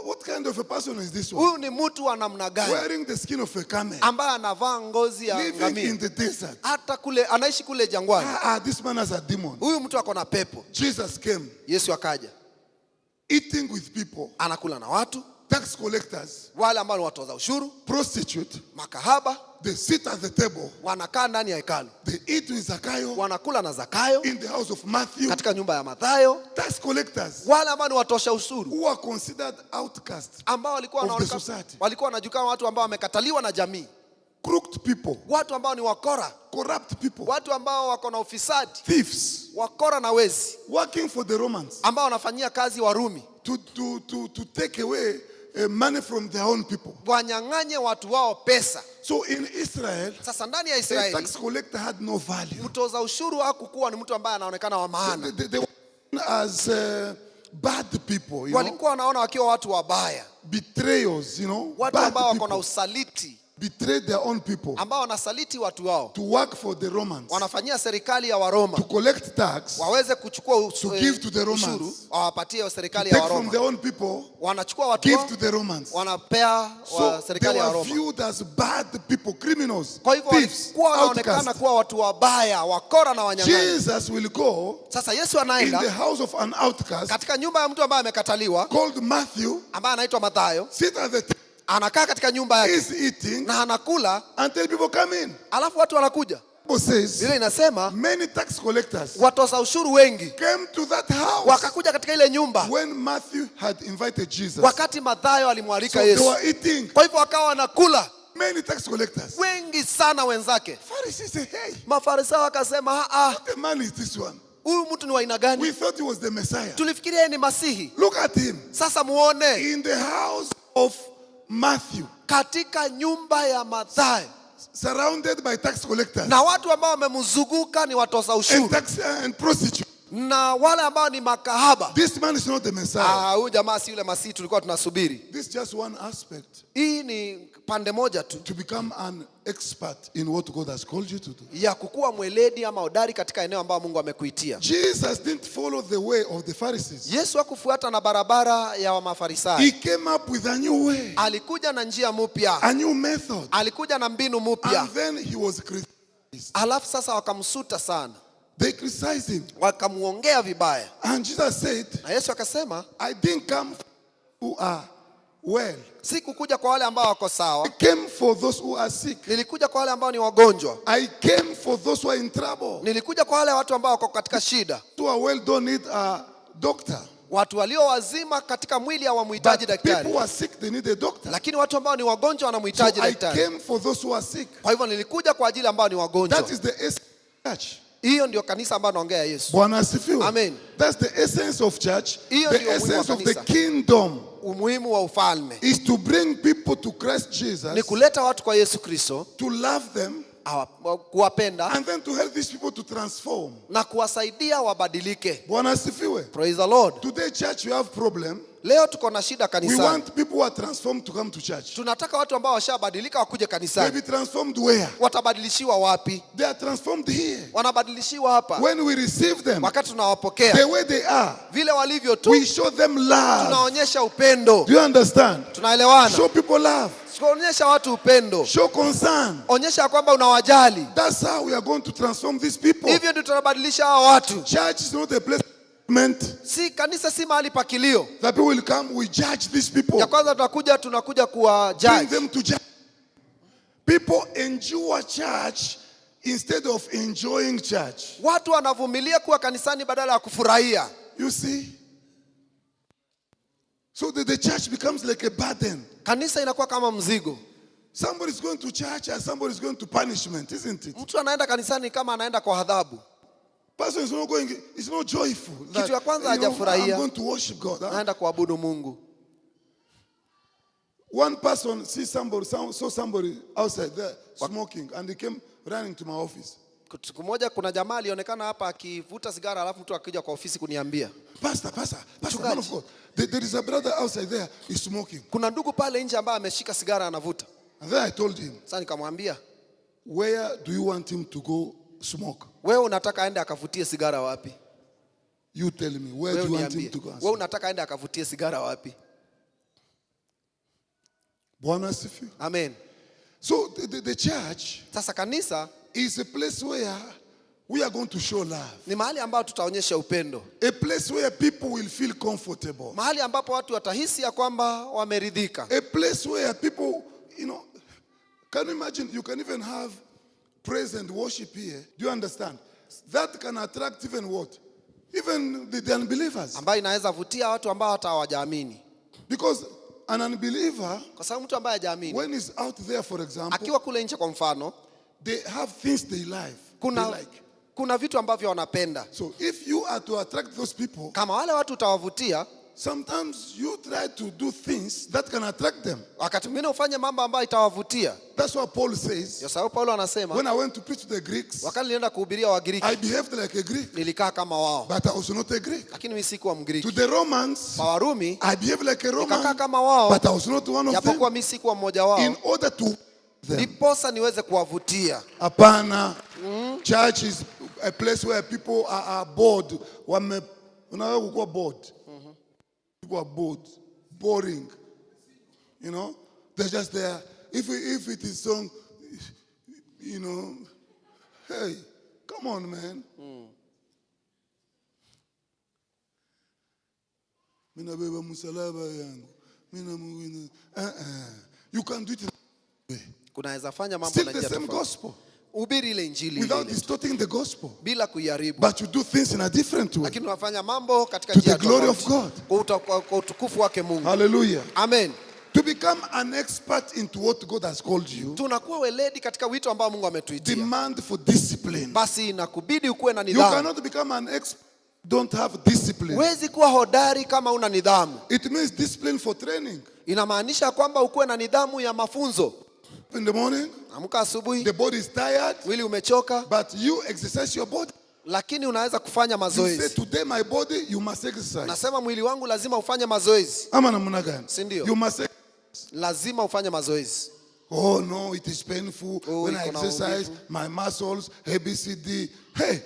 What kind of a person is this one? Huyu ni mtu wa namna gani Wearing the skin of a camel, ambaye anavaa ngozi ya living ngamia, in the desert. hata kule anaishi kule jangwani? This man has a demon. Huyu mtu ako na pepo. Jesus came, Yesu akaja, eating with people, anakula na watu, tax collectors, wale ambao ni watoza ushuru, prostitute. makahaba, They sit at the table. wanakaa ndani ya hekalu, They eat with Zacchaeus wanakula na Zakayo in the house of Matthew. katika nyumba ya Mathayo, Tax collectors wale ambao ni watosha ushuru, who are considered outcasts, ambao walikuwa of the wanaonekana, society. walikuwa wanajulikana watu ambao wamekataliwa na jamii, crooked people, watu ambao ni wakora, corrupt people, watu ambao wako na ufisadi, thieves, wakora na wezi, working for the Romans ambao wanafanyia kazi Warumi, to take away money from their own people. wanyang'anye watu wao pesa. So in Israel, Sasa ndani ya a Israeli tax collector had no value. mtoza ushuru hakukuwa ni mtu ambaye anaonekana wa maana. They were seen as bad people, you know, Walikuwa wanaona wakiwa watu wabaya, betrayers, watu bad ambao wako na people, usaliti, betrayed their own people ambao wanasaliti watu wao, to work for the Romans, wanafanyia serikali ya Waroma to collect tax, waweze kuchukua to give to the Romans, ushuru, wawapatie serikali ya take from Waroma. their own people, Wanachukua watu give wao, to the Romans. wanapea wa So they serikali ya were Waroma. viewed as bad people, criminals, Kwa hivyo thieves, walikuwa wanaonekana outcasts. kuwa watu wabaya, wakora na wanyang'anyi. Jesus will go Sasa Yesu in the anaenda house of an outcast katika nyumba ya mtu ambaye amekataliwa, called Matthew, ambaye anaitwa Mathayo, sit at the table, anakaa katika nyumba yake is eating, na anakula, until people come in. alafu watu wanakuja. Bible says Biblia inasema many tax collectors watoza ushuru wengi came to that house wakakuja katika ile nyumba when Matthew had invited Jesus. wakati Mathayo So alimwalika they Yesu. were eating. Kwa hivyo wakawa wanakula Many tax collectors. wengi sana wenzake. Pharisees say, hey, Mafarisayo wakasema, what the man is this one? huyu mtu ni wa aina gani? We thought he was the Messiah. Tulifikiria yeye ni Masihi. Look at him. Sasa muone In the house of Matthew. katika nyumba ya Mathayo. surrounded by tax collectors na watu ambao wamemzunguka ni watoza ushuru and prostitutes. na wale ambao ni makahaba. This man is not the Messiah. Huyu jamaa si yule Masihi tulikuwa tunasubiri. This is just one aspect. Hii ni pande moja tu To become an expert in what God has called you to do. ya kukuwa mweledi ama hodari katika eneo ambao Mungu amekuitia. Jesus didn't follow the way of the Pharisees. Yesu hakufuata na barabara ya He Mafarisayo. came up with a new way, Alikuja na njia mpya, a new method. alikuja na mbinu mpya. And then he was criticized. Alafu sasa wakamsuta sana, They criticized him. wakamuongea vibaya, And Jesus said, na Yesu akasema, I didn't come who are well. si kukuja kwa wale ambao wako I sawa, came for those who are sick. nilikuja kwa wale ambao ni wagonjwa, I came for those who are in trouble. nilikuja kwa wale watu ambao wako katika shida. Those who are well don't need a doctor. Watu walio wazima katika mwili hawamhitaji But people daktari, who are sick, they need a doctor. lakini watu ambao ni wagonjwa So wanamhitaji I daktari. came for those who are sick. Kwa hivyo nilikuja kwa ajili ambao ni wagonjwa. That is the essence of church. Hiyo ndio kanisa ambayo naongea Yesu. Bwana asifiwe. Amen. That's the essence of church. Hiyo The ndio umuhimu wa essence of the kanisa. kingdom Umuhimu wa ufalme is to bring people to Christ ni Jesus, kuleta watu kwa Yesu Kristo, to love them, kuwapenda and then to help these people to transform. na kuwasaidia wabadilike. Bwana asifiwe. Praise the Lord. Today, church, we have problem. Leo tuko na shida We kanisani. want people who are transformed to come to church. Tunataka watu ambao washabadilika wakuje They kanisani. be transformed where? Watabadilishiwa wapi? They are transformed here. Wanabadilishiwa hapa. When we receive them, Wakati the tunawapokea way they are, vile walivyo tu, we show them love. tunaonyesha upendo. Do you understand? Tunaelewana? Show people love. Tunaonyesha watu upendo. Show concern. Onyesha kwamba unawajali. That's how we are going to transform these people. Hivyo ndio tunabadilisha hawa watu. Church is not a place meant Si kanisa si mahali pa kilio. that people will come, we judge these people. Ya kwanza tunakuja kuwa Bring judge. them to judge. People endure church instead of enjoying church. Watu wanavumilia kuwa kanisani badala ya kufurahia. You see? So the church becomes like a burden. Kanisa inakuwa kama mzigo. Somebody is going to church and somebody is going to punishment, isn't it? Mtu anaenda kanisani kama anaenda kwa adhabu. Person is not going, it's not joyful. Kitu ya kwanza you know, hajafurahia. I'm going to worship God. Huh? Anaenda kuabudu Mungu. One person saw somebody outside there smoking, and he came running to my office. Siku moja kuna jamaa alionekana hapa akivuta sigara, alafu mtu akija kwa ofisi kuniambia, Pastor, man of God, there is a brother outside there, he's smoking. kuna ndugu pale nje ambaye ameshika sigara anavuta. And then I told him, Sasa nikamwambia, where do you want him to go smoke? wewe unataka aende akavutie sigara wapi? You tell me, where Wewe do you want niambie, him to go? wewe unataka aende akavutie sigara wapi? Bwana asifiwe. Amen. So the church Sasa kanisa is a place where we are going to show love. ni mahali ambapo tutaonyesha upendo. A place where people will feel comfortable. Mahali ambapo watu watahisi ya kwamba wameridhika. A place where people, can you imagine, you can even have praise and worship here. Do you understand? That can attract even what? Even the unbelievers. Ambayo inaweza vutia watu ambao hata hawajaamini. Because an unbeliever, Kwa sababu mtu ambaye hajaamini when he's out there, for example, akiwa kule nje kwa mfano, they have things they like. kuna vitu ambavyo wanapenda. So if you are to attract those people, Kama wale watu utawavutia, sometimes you try to do things that can attract them. wakati mwingine ufanye mambo ambayo itawavutia. That's what Paul says. Kwa sababu Paulo anasema, When I went to preach to the Greeks, wakati nilienda kuhubiria Wagiriki, I behaved like a Greek, nilikaa kama wao, but I was not a Greek. lakini mimi sikuwa To Mgiriki. the Romans, Kwa Warumi I behaved like a nikakaa Roman, kama wao, but I was not one of japokuwa them. mimi sikuwa mmoja wao, In order to them. ndiposa niweze kuwavutia. Apana, church is a place where people are bored. Unaweza kuwa bored. People are bored, boring. They're just there. If it is song, hey, come on, man. Mina beba musalaba yangu. You can do it in a way. Kunaweza fanya mambo Still na the njia same tofauti. gospel, Ubiri ile injili without ile distorting the gospel. bila kuiharibu, But you do things in a different way. lakini unafanya mambo katika To njia the glory of tofauti. Kwa utukufu wake Mungu. Hallelujah. Amen. To become an expert into what God has called you, Tunakuwa weledi katika wito ambao Mungu ametuitia. demand for discipline. Basi inakubidi ukuwe na You nidhamu. cannot become an expert, don't have discipline. Huwezi kuwa hodari kama una nidhamu. It means discipline for training. Inamaanisha kwamba ukuwe na nidhamu ya mafunzo. In the morning, Amka asubuhi, the body is tired, mwili umechoka, but you exercise your body. lakini unaweza kufanya You say, mazoezi. today my body, you must exercise. Nasema mwili wangu lazima ufanye mazoezi. Ama namna gani? Si ndio? You must Lazima ufanye mazoezi. Oh no, it is painful Oh, when I iko na exercise maumivu. my muscles, ABCD. Hey,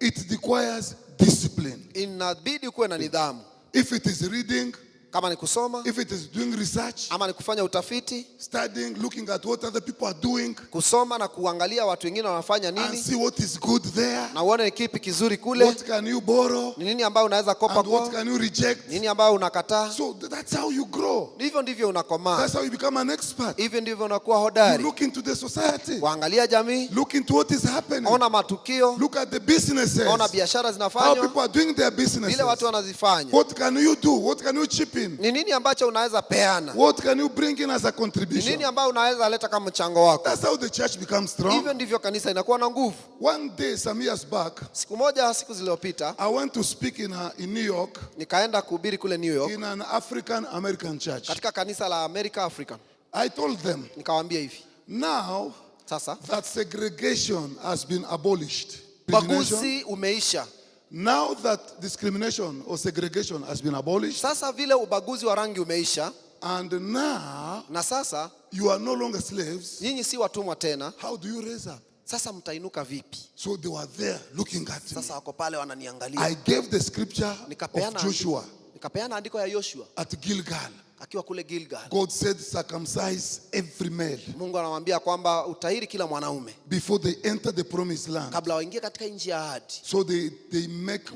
it requires discipline. Inabidi kuwe na nidhamu. If it is reading, Kama ni kusoma, if it is doing research, ama ni kufanya utafiti, studying, looking at what other people are doing, kusoma na kuangalia watu wengine wanafanya and nini, see what is good there, na uone ni kipi kizuri kule, what can you borrow, ni nini ambayo unaweza kopa and what kwa, can you reject. nini ambayo unakataa. So that's how you grow. Hivyo ndivyo unakomaa. That's how you become an expert. Hivyo ndivyo unakuwa You hodari. look into the society, Kuangalia jamii, look into what is happening, ona matukio, look at the businesses, ona biashara how zinafanywa, people are doing their vile businesses. watu wanazifanya. What can you do? What can you chip in? Ni nini ambacho unaweza peana? What can you bring in as a Ni contribution? nini ambayo unaweza leta kama mchango wako? That's how the church becomes strong. Hivyo ndivyo kanisa inakuwa na nguvu. One day, some years back, Siku moja, siku zilizopita, I went to speak in New York nikaenda kuhubiri kule New York in an African American church. katika kanisa la America African. I told them, Nikawaambia hivi, now sasa that segregation has been abolished, discrimination, ubaguzi umeisha. now that discrimination or segregation has been abolished, Sasa vile ubaguzi wa rangi umeisha, and now na sasa you are no longer slaves, nyinyi si watumwa tena, how do you raise up? sasa mtainuka vipi? So they were there looking at me. Sasa wako pale wananiangalia. I gave the scripture of Nikapeana Joshua nikapeana andiko ya Yoshua at Gilgal. akiwa kule Gilgal. God said, circumcise every male Mungu anamwambia kwamba utahiri kila mwanaume before they enter the promised land. kabla waingie katika nchi ya ahadi. So they make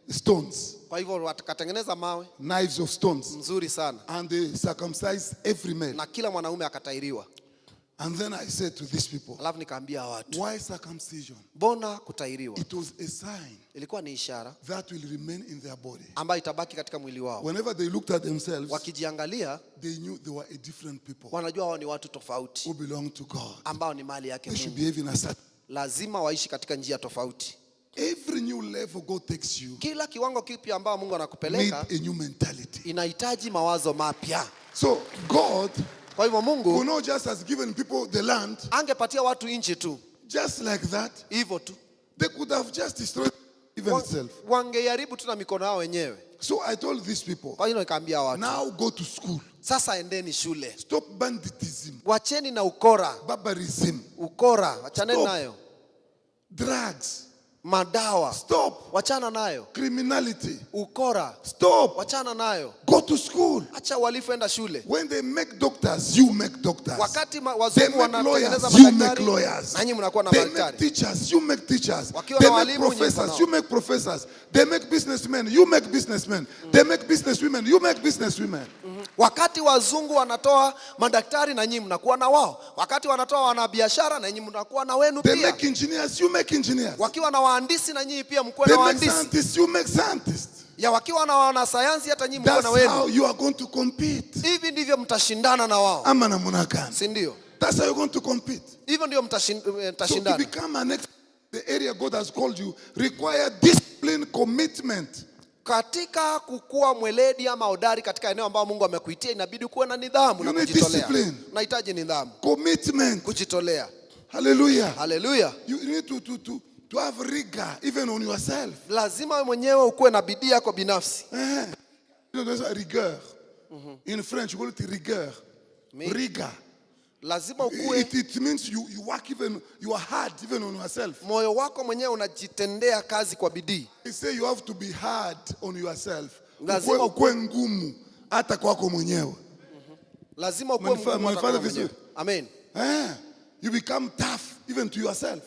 stones, Kwa hivyo wakatengeneza mawe knives of stones, mzuri sana, and they circumcise every male. na kila mwanaume akatahiriwa. And then I said to these people, Alafu nikaambia watu, why circumcision? mbona kutahiriwa? It was a sign Ilikuwa ni ishara that will remain in their body. ambayo itabaki katika mwili wao. Whenever they looked at themselves, Wakijiangalia they knew they were a different people wanajua wao ni watu tofauti who belong to God. ambao ni mali yake They should Mungu. behave in a certain. Lazima waishi katika njia tofauti. Every new level God takes you Kila kiwango kipya ambao Mungu anakupeleka need a new mentality. inahitaji mawazo mapya. So God, Kwa hivyo who Mungu not just has given people the land, angepatia watu nchi tu just like that, hivyo tu, they could have just destroyed even itself. wangeharibu tu na mikono yao wenyewe. So I told these people, Kwa hiyo nikaambia watu, now go to school. sasa endeni shule, Stop banditism, wacheni na ukora. barbarism, Ukora wachaneni Stop. nayo, drugs. madawa Stop. wachana nayo, Criminality. ukora Stop. wachana nayo. Go to school. Acha uhalifu, enda shule. When they make doctors, you make doctors. Wakati They wazungu make wanatengeneza lawyers, you make madaktari, lawyers. nanyi mnakuwa na They make madaktari. teachers, you make teachers. Wakiwa They na make walimu, nyinyi professors, mnao. you make professors. They make businessmen, you make businessmen. They make businesswomen, you make businesswomen. Wakati wazungu wanatoa madaktari na nyinyi mnakuwa na wao. Wakati wanatoa wanabiashara na nyinyi mnakuwa na wenu They pia. make engineers, you make engineers. Wakiwa na wahandisi na nyinyi pia mkuwe They na make wahandisi. scientists, you make scientists. Ya wakiwa na wanasayansi hata nyinyi mkuwe That's na how wenu. you are going to compete. Hivi ndivyo mtashindana na wao. Ama namna gani? Si ndio? That's how you're going to compete. Hivyo ndio So to mtashindana. become an expert, the area God has called you require discipline, commitment. Katika kukua mweledi ama hodari katika eneo ambao Mungu amekuitia, inabidi kuwe na nidhamu na You need kujitolea. discipline. Unahitaji nidhamu, Commitment. kujitolea. Hallelujah. Haleluya. You need to have rigor even on yourself. Lazima wewe mwenyewe ukuwe na bidii yako binafsi. You know, there's a rigueur. In French, we call it rigueur. Me- Rigor. Lazima ukuwe It means you work even, you are hard even on yourself. moyo wako mwenyewe unajitendea kazi kwa bidii. They say you have to be hard on yourself. Lazima Ukwe ngumu hata kwako mwenyewe. Lazima ukuwe mgumu hata Manifest kwa vizuri. mwenyewe. Amen. You become tough even to yourself.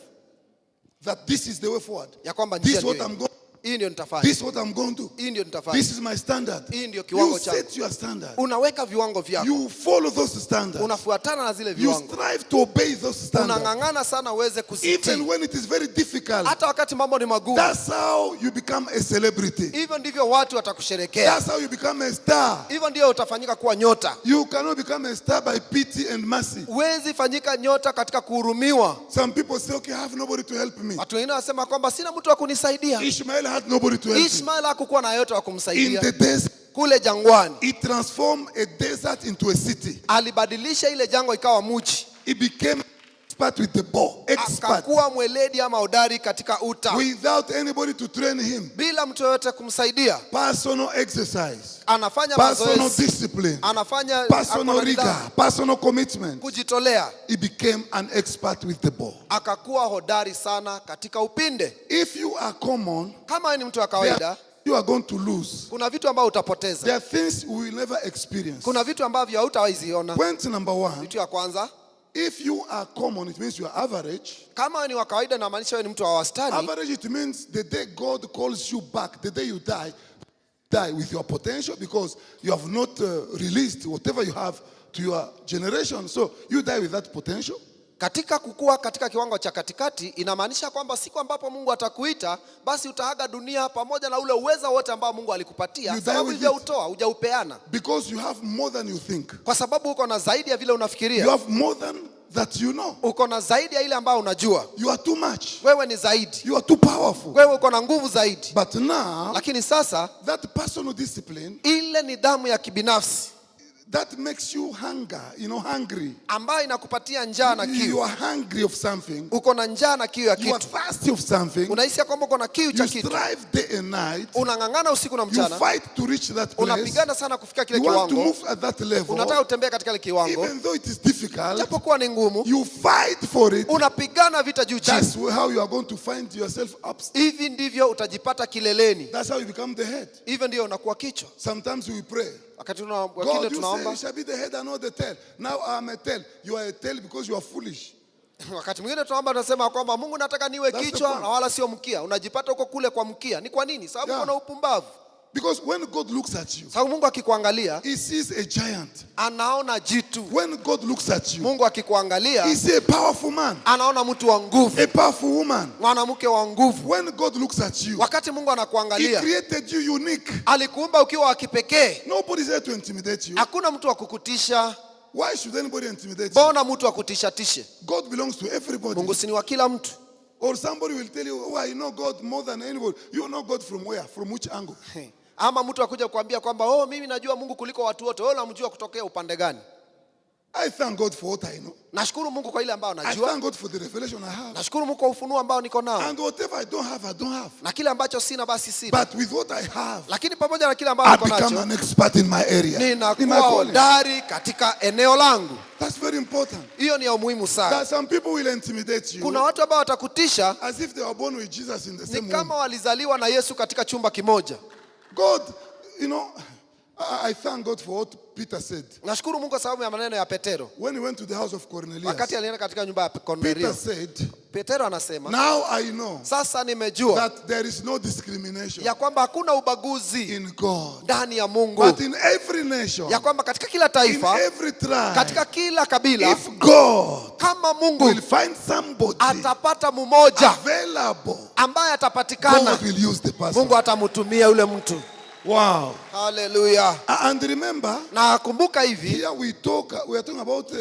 That this is the way forward. Ya kwamba This njia is what ndio I'm hii. going. Hii ndio nitafanya. This is what I'm going to do. Hii ndio nitafanya. This is my standard. Hii ndio kiwango You changu. set your standard. Unaweka viwango vyako. You follow those standards. Unafuatana na zile You viwango. strive to obey those standards. Unang'ang'ana sana uweze Even kuzitii. when it is very difficult. Hata wakati mambo ni magumu. That's how you become a celebrity. Hivyo ndivyo watu watakusherekea. That's how you become a star. Hivyo ndio utafanyika kuwa nyota. You cannot become a star by pity and mercy. Huwezi fanyika nyota katika kuhurumiwa. Some people say, okay, I have nobody to help me. Watu wengine wanasema kwamba sina mtu wa kunisaidia. Ishmael had nobody to help him. Ishmael hakukuwa na yote wa In kumsaidia. the desert, kule jangwani. He transformed a desert into a city. Alibadilisha ile jangwa ikawa mji. He became expert with the bow. Expert. Akakuwa mweledi ama hodari katika uta. Without anybody to train him. Bila mtu yote kumsaidia. Personal exercise. Anafanya personal mazoezi. discipline. Anafanya personal rigor. Personal commitment. Kujitolea. He became an expert with the bow. Akakuwa hodari sana katika upinde. If you are common, kama ni mtu wa kawaida, you are going to lose. kuna vitu ambavyo utapoteza. There are things we will never experience. Kuna vitu ambavyo hautawahi ziona. Point number 1. Vitu ya kwanza, if you are common, it means you are average. Kama ni wa kawaida na maanisha wewe ni mtu wa wastani. Average, it means the day God calls you back, the day you die with your potential, because you have not released whatever you have to your generation. So you die with that potential. Katika kukua katika kiwango cha katikati inamaanisha kwamba siku ambapo Mungu atakuita basi utaaga dunia pamoja na ule uwezo wote ambao Mungu alikupatia, sababu hujautoa, hujaupeana. Because you have more than you think. Kwa sababu uko na zaidi ya vile unafikiria. You have more than that you know. Uko na zaidi ya ile ambayo unajua. You are too much. Wewe ni zaidi. You are too powerful. Wewe uko na nguvu zaidi. But now, lakini sasa that personal discipline, ile nidhamu ya kibinafsi, that makes you hungry. Ambayo inakupatia njaa na kiu. You are hungry of something. Uko na njaa na kiu ya kitu. You are thirsty of something. Unahisi kwamba uko na kiu cha kitu. You strive day and night. Unang'ang'ana usiku na mchana. You fight to reach that place. Unapigana sana kufika kile kiwango. kiwango. You want to move at that level. Unataka utembee katika kile kiwango. Even though it is difficult. Japokuwa ni ngumu. You fight for it. Unapigana vita juu chini. That's how you are going to find yourself up. Hivi ndivyo utajipata kileleni. That's how you become the head. Hivyo ndio unakuwa kichwa. Sometimes we pray. Wakati God, tunaomba, you shall be the head and not the tail. Now I am a tail. You are a tail because you are foolish. Wakati mwingine tunaomba tunasema kwamba Mungu nataka niwe kichwa na wala sio mkia. Unajipata uko kule kwa mkia. Ni kwa nini? Sababu kuna upumbavu. Because when God looks at you, sababu Mungu akikuangalia, he sees a giant. Anaona jitu. When God looks at you, Mungu akikuangalia, he sees a powerful man. Anaona mtu wa nguvu. A powerful woman. Mwanamke wa nguvu. When God looks at you, wakati Mungu anakuangalia, he created you unique. Alikuumba ukiwa wa kipekee. Nobody is there to intimidate you. Hakuna mtu wa kukutisha. Why should anybody intimidate you? Bona mtu wa kutisha tishe. God belongs to everybody. Mungu si ni wa kila mtu. Or somebody will tell you, oh, I know God more than anybody. You know God from where? From which angle? Ama mtu akuja kukuambia kwamba mimi najua Mungu kuliko watu wote. Wewe unamjua kutokea upande gani? I thank God for what I know. Nashukuru Mungu kwa ile ambayo I najua. thank God for the revelation I have. Nashukuru Mungu kwa ufunuo ambao niko nao. And whatever I don't have, I don't have. Na kile ambacho sina basi sina. But with what I have, lakini pamoja na kile ambacho niko nacho, I become an expert in my area. Ninakuwa hodari katika eneo langu. That's very important. Hiyo ni ya muhimu sana. That some people will intimidate you. Kuna watu ambao watakutisha as if they were born with Jesus in the same womb. Ni kama walizaliwa na Yesu katika chumba kimoja. God, I thank God for what Peter said. Nashukuru Mungu kwa sababu ya maneno ya Petero. When he went to the house of Cornelius. Wakati alienda katika nyumba ya Cornelio. Peter said, Petero anasema, now I know sasa nimejua that there is no discrimination ya kwamba hakuna ubaguzi in God. Ndani ya Mungu. But in every nation, ya kwamba katika kila taifa, in every tribe, katika kila kabila, if God kama Mungu will find somebody atapata mmoja available, ambaye atapatikana, God will use the person. Mungu atamtumia yule mtu. Wow. Hallelujah. And remember, na kumbuka hivi, here we are talking about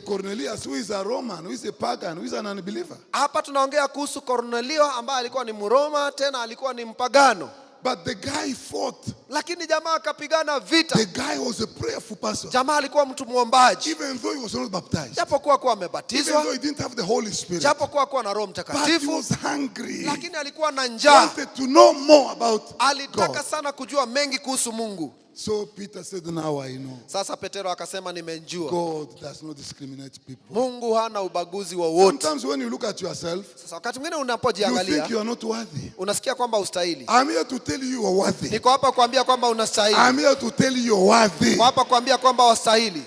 Cornelius, who is a Roman, who is a pagan, who is an unbeliever. Hapa tunaongea kuhusu Cornelio ambaye alikuwa ni Mroma, tena alikuwa ni mpagano. But the guy fought. Lakini jamaa akapigana vita. The guy was a prayerful person. Jamaa alikuwa mtu muombaji. Even though he was not baptized. Japokuwa kuwa amebatizwa. Even though he didn't have the Holy Spirit. Japokuwa kuwa na Roho Mtakatifu. But he was hungry. Lakini alikuwa na njaa. Wanted to know more about Alitaka God. sana kujua mengi kuhusu Mungu. So Peter said, now I know. Sasa Petero akasema nimejua. God does not discriminate people. Mungu hana ubaguzi wowote. Sometimes when you look at yourself, sasa wakati mwingine you unapojiangalia, think you are not worthy. Unasikia kwamba ustahili. I'm here to tell you you are worthy. Niko hapa kuambia kwamba unastahili. I'm here to tell you you are worthy. Niko hapa kuambia kwamba wastahili.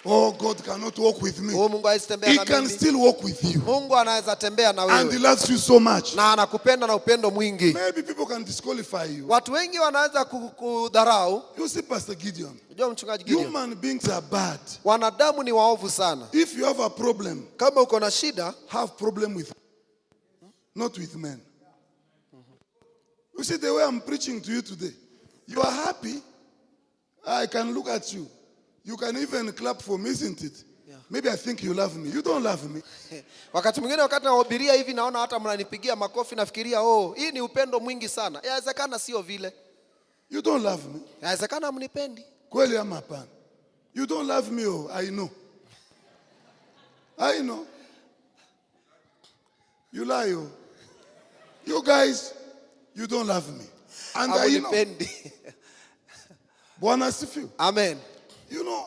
Oh, God cannot walk with me. Mungu hawezi tembea He na can mimi. still walk with you. Mungu anaweza tembea na And he wewe. loves you so much. Na anakupenda na upendo mwingi. Maybe people can disqualify you. Watu wengi wanaweza kudharau. You see Pastor Gideon. Unajua mchungaji Gideon. Human beings are bad. Wanadamu ni waovu sana. If you have a problem, kama uko na shida, have problem with not with men. You see the way I'm preaching to you today. You are happy. I can look at you. You can even clap for me, isn't it? Yeah. Maybe I think you love me. You don't love me. Wakati mwingine wakati nahubiria hivi naona hata mnanipigia makofi nafikiria hii ni upendo mwingi sana. Inawezekana sio vile. You don't love me. Inawezekana hamnipendi. Kweli ama hapana? You don't love me, oh, I know. I know. You lie, oh. You guys, you don't love me. And I know. Hamnipendi. Bwana asifiwe. Amen. You know,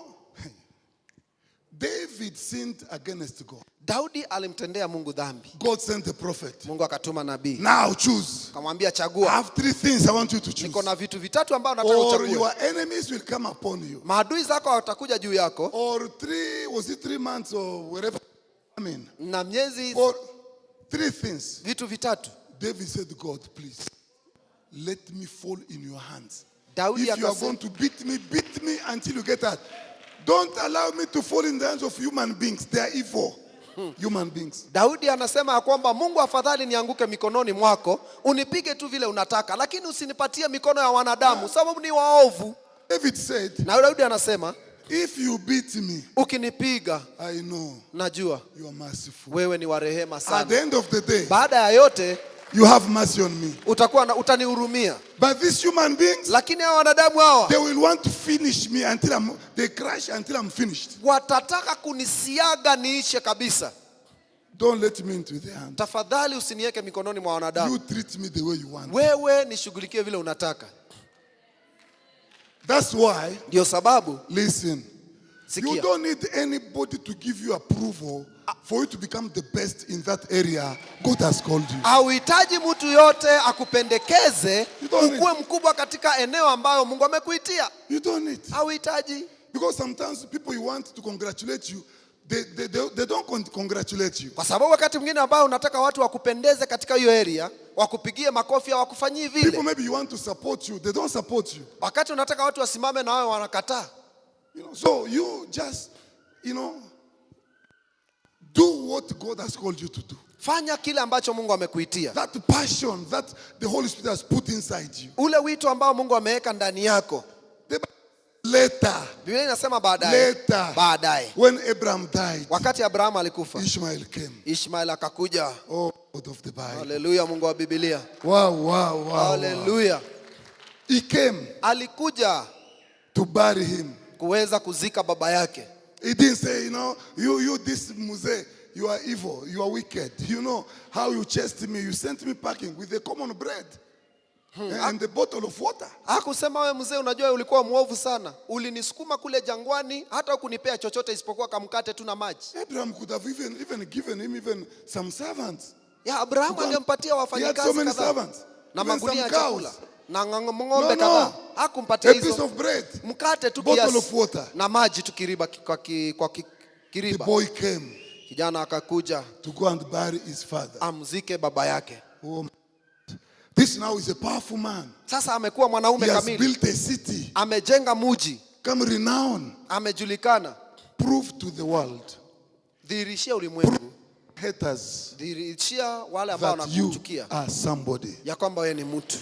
David sinned against God. Daudi alimtendea Mungu dhambi. God sent a prophet. Mungu akatuma nabii. Now choose. Akamwambia I chagua. have 3 things I want you to choose. Niko na vitu vitatu ambavyo nataka Or uchague. your enemies will come upon you. Maadui zako watakuja juu yako. Or 3 months or wherever. I mean. Na miezi. Or 3 things. Vitu vitatu. David said to God, please, let me fall in your hands. Daudi If you are going to beat me until you get that. Don't allow me to fall in the hands of human beings. They are evil. Human beings. Daudi anasema ya kwamba Mungu, afadhali nianguke mikononi mwako, unipige tu vile unataka, lakini usinipatie mikono ya wanadamu sababu ni waovu. David said, na Daudi anasema, if you beat me, ukinipiga, I know najua you are merciful. wewe ni wa rehema At the sana. end of the day, Baada ya yote, you have mercy on me. Utanihurumia. But these human beings, Lakini hawa wanadamu hawa, they will want to finish me until they crash until I'm finished. watataka kunisiaga niishe kabisa. Don't let me into their hands. Tafadhali usiniweke mikononi mwa You wanadamu. treat me the way you want. Wewe nishughulikie vile unataka. That's why, Ndio sababu, listen, you sikia, don't need anybody to give you approval for you to become the best in that area God has called you. hauhitaji mtu yote akupendekeze You don't ukuwe mkubwa katika eneo ambayo Mungu amekuitia. You don't need. Hauhitaji. Because sometimes people you want to congratulate you, they don't congratulate you. Kwa sababu wakati mwingine ambao unataka watu wakupendeze katika hiyo area, wakupigie makofi au wakufanyie People vile. maybe you want to support you, they don't support you. Wakati unataka watu wasimame na wewe wanakataa. So you just, do what God has called you to do. Fanya kile ambacho Mungu amekuitia. That passion that the Holy Spirit has put inside you. Ule wito ambao Mungu ameweka ndani yako. Later. Biblia inasema baadaye. Later. Baadaye. When Abraham died, Wakati Abrahamu alikufa, Ishmael came. Ishmael akakuja. Oh, God of the Bible. Haleluya, Mungu wa Biblia. Wow. Haleluya. He came Alikuja to bury him. kuweza kuzika baba yake. He didn't say, you this Muse, you are evil, you are wicked. You know how you chased me, you sent me packing with a common bread and a bottle of water. Hakusema wewe mzee, unajua ulikuwa muovu sana. Ulinisukuma kule jangwani hata hukunipea chochote isipokuwa kamkate tu na maji. Abraham could have even given him even some servants. Ya Abrahamu angempatia He had wafanyikazi so many kadhaa servants. na Even magunia ya some cows. chakula na ng'ombe No. kadhaa. Hakumpatia A piece hizo. of bread. Mkate tu Bottle kiasi of water. na maji tu kiriba kwa The kiriba. boy came Kijana akakuja to go and bury his father. amzike baba yake. Oh, this now is a powerful man. Sasa amekuwa mwanaume He has kamili. built a city, Amejenga mji, come renowned, amejulikana. prove to the world, Dhihirishia ulimwengu, haters, dhihirishia wale ambao that you wanakuchukia are somebody. ya kwamba wewe ni mtu.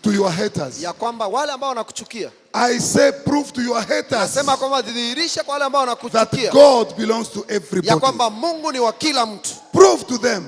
To your haters, Ya kwamba wale ambao wanakuchukia, I say prove to your haters nasema kwamba dhihirishia kwa wale ambao that wanakuchukia God belongs to ya everybody. kwamba Mungu ni wa kila mtu. Prove to them.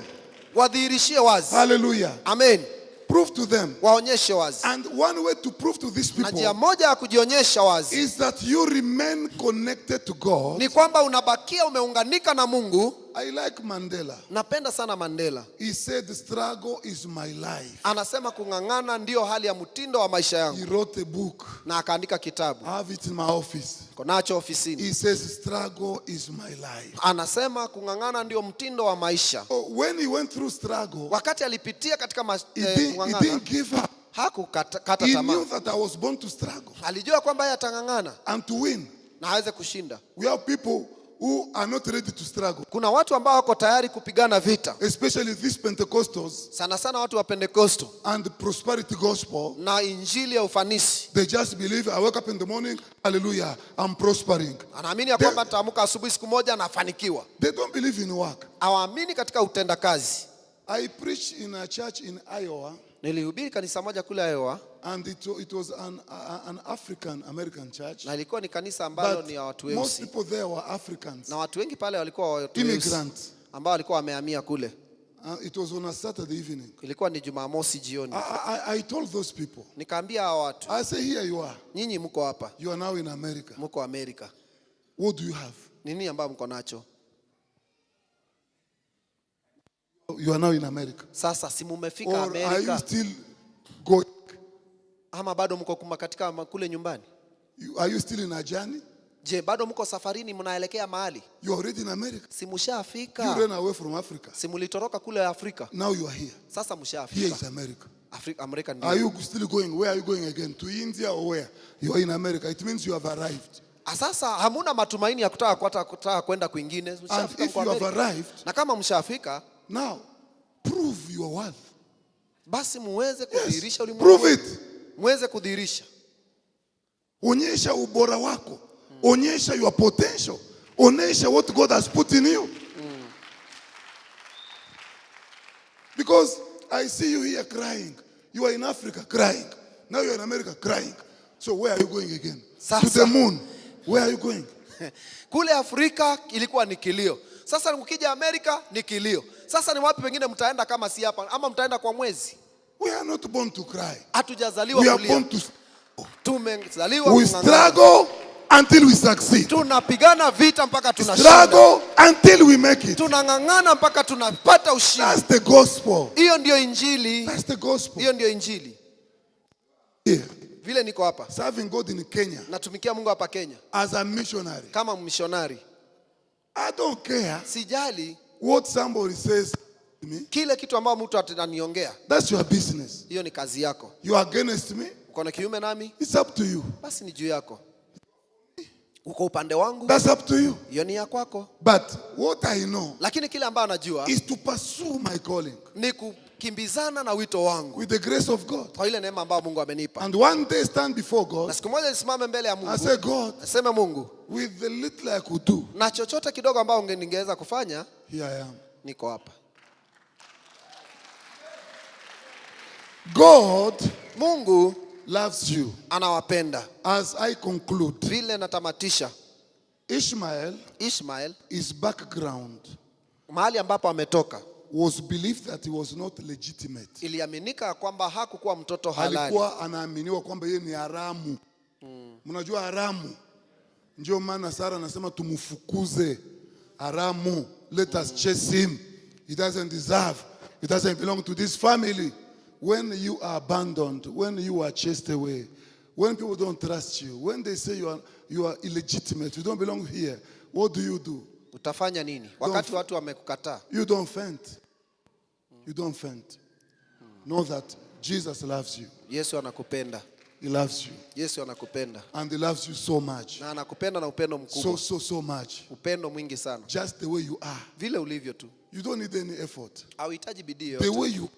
Wadhihirishie wazi. Hallelujah. Amen. Prove to them. Waonyeshe wazi. And one way to prove to these Na njia people moja ya kujionyesha wazi is that you remain connected to God. ni kwamba unabakia umeunganika na Mungu. I like Mandela. Napenda sana Mandela. He said, the struggle is my life. Anasema kung'ang'ana ndio hali ya mtindo wa maisha He yangu, wrote a book. na akaandika kitabu. I have it in my office. Konacho ofisini. He says, struggle is my life. Anasema kung'ang'ana ndio mtindo wa maisha. So when he went through struggle, Wakati alipitia katika he kung'ang'ana, didn't give up. hakukata He tamaa. knew that I was born to struggle Alijua kwamba yeye atang'ang'ana and to win. na aweze kushinda. We have people who are not ready to struggle, Kuna watu ambao wako tayari kupigana vita, especially these Pentecostals sana sana watu wa Pentekosto and the prosperity gospel. na injili ya ufanisi. They just believe, I wake up in the morning, hallelujah, I'm prospering. Anaamini ya kwamba ataamka asubuhi siku moja na afanikiwa. They don't believe in work. Hawaamini katika utendakazi. I preached in a church in Iowa, Nilihubiri kanisa moja kule Iowa, and it was an African-American church. na ilikuwa ni kanisa ambalo But ni ya watu most weusi, people there were Africans, na watu wengi pale walikuwa watu weusi immigrants. ambao walikuwa wamehamia kule. It was on a Saturday evening. Ilikuwa ni Jumamosi jioni. I told those people, Nikaambia hao watu, I say, here you are. nyinyi mko hapa. You are now in America. Mko Amerika. What do you have? Nini ambayo mko nacho? You are now in America. Sasa si mumefika Or are you Amerika still going? ama bado mko katika kule nyumbani? Are you still in a journey? Je, bado mko safarini mnaelekea mahali? You are already in America. Si You mshafika? ran away from Africa. Si mlitoroka kule Afrika? Now you are here. Sasa Here mshafika. is America. Amerika Are ndio. you still going? Where are you going again? To India or where? You are in America. It means you have arrived. Sasa hamuna matumaini ya kutaka kwenda kwingine. And Mshafika if mko you have Amerika. arrived, Na kama mshafika, now prove your worth. basi muweze kudhihirisha ulimwengu. Prove it. Muweze kudhihirisha. Onyesha ubora wako. Onyesha your potential. Onyesha what God has put in you. Because I see you here crying. You are in Africa crying. Now you are in America crying. So where are you going again? To the moon. Where are you going? Kule Afrika ilikuwa ni kilio. Sasa mkija Amerika ni kilio. Sasa ni wapi pengine mtaenda kama si hapa? Ama mtaenda kwa mwezi? We are not born to cry. Hatujazaliwa We are kulia. born to Tumezaliwa we kung'ang'ana. struggle until we succeed. Tunapigana vita mpaka tunashinda. Struggle until we make it. Tunang'ang'ana mpaka tunapata ushindi. That's the gospel. Hiyo ndio injili. That's the gospel. Hiyo ndio injili. Here, Vile niko hapa. serving God in Kenya Natumikia Mungu hapa Kenya as a missionary. kama mishonari. I don't care Sijali what somebody says to me. kile kitu ambao mtu ataniongea. That's your business. Hiyo ni kazi yako. You are against me. Uko na kiume nami? It's up to you. Basi ni juu yako. Uko upande wangu? That's up to you. Hiyo ni ya kwako. But what I know Lakini kile ambacho najua is to pursue my calling ni kukimbizana na wito wangu with the grace of God. kwa ile neema ambayo Mungu amenipa. And one day stand before Na God siku moja nisimame mbele ya and Mungu. say, God, Naseme Mungu, with the little I could do, na chochote kidogo ambao ningeweza kufanya, here I am. niko hapa. God Mungu loves you. anawapenda. As I conclude, Vile natamatisha, Ishmael, his background mahali ambapo ametoka, was believed that he was not legitimate. iliaminika kwamba hakukuwa mtoto halali. Alikuwa anaaminiwa kwamba yeye ni haramu. Mnajua haramu? Ndio maana Sara anasema tumfukuze haramu. Let us chase him. He doesn't deserve. He doesn't belong to this family. When you are abandoned, when you are chased away, when people don't trust you, when they say you are illegitimate, you don't belong here, what do? Utafanya nini wakati watu wamekukataa? You don't faint. You don't faint. Know that Jesus loves you. Yesu anakupenda. He loves you. Yesu anakupenda. And he loves you so much. Na anakupenda na upendo mkubwa. So much. Upendo mwingi sana. Just the way you are. Vile ulivyo tu. You don't need any effort. Hauhitaji bidii The yote. way you,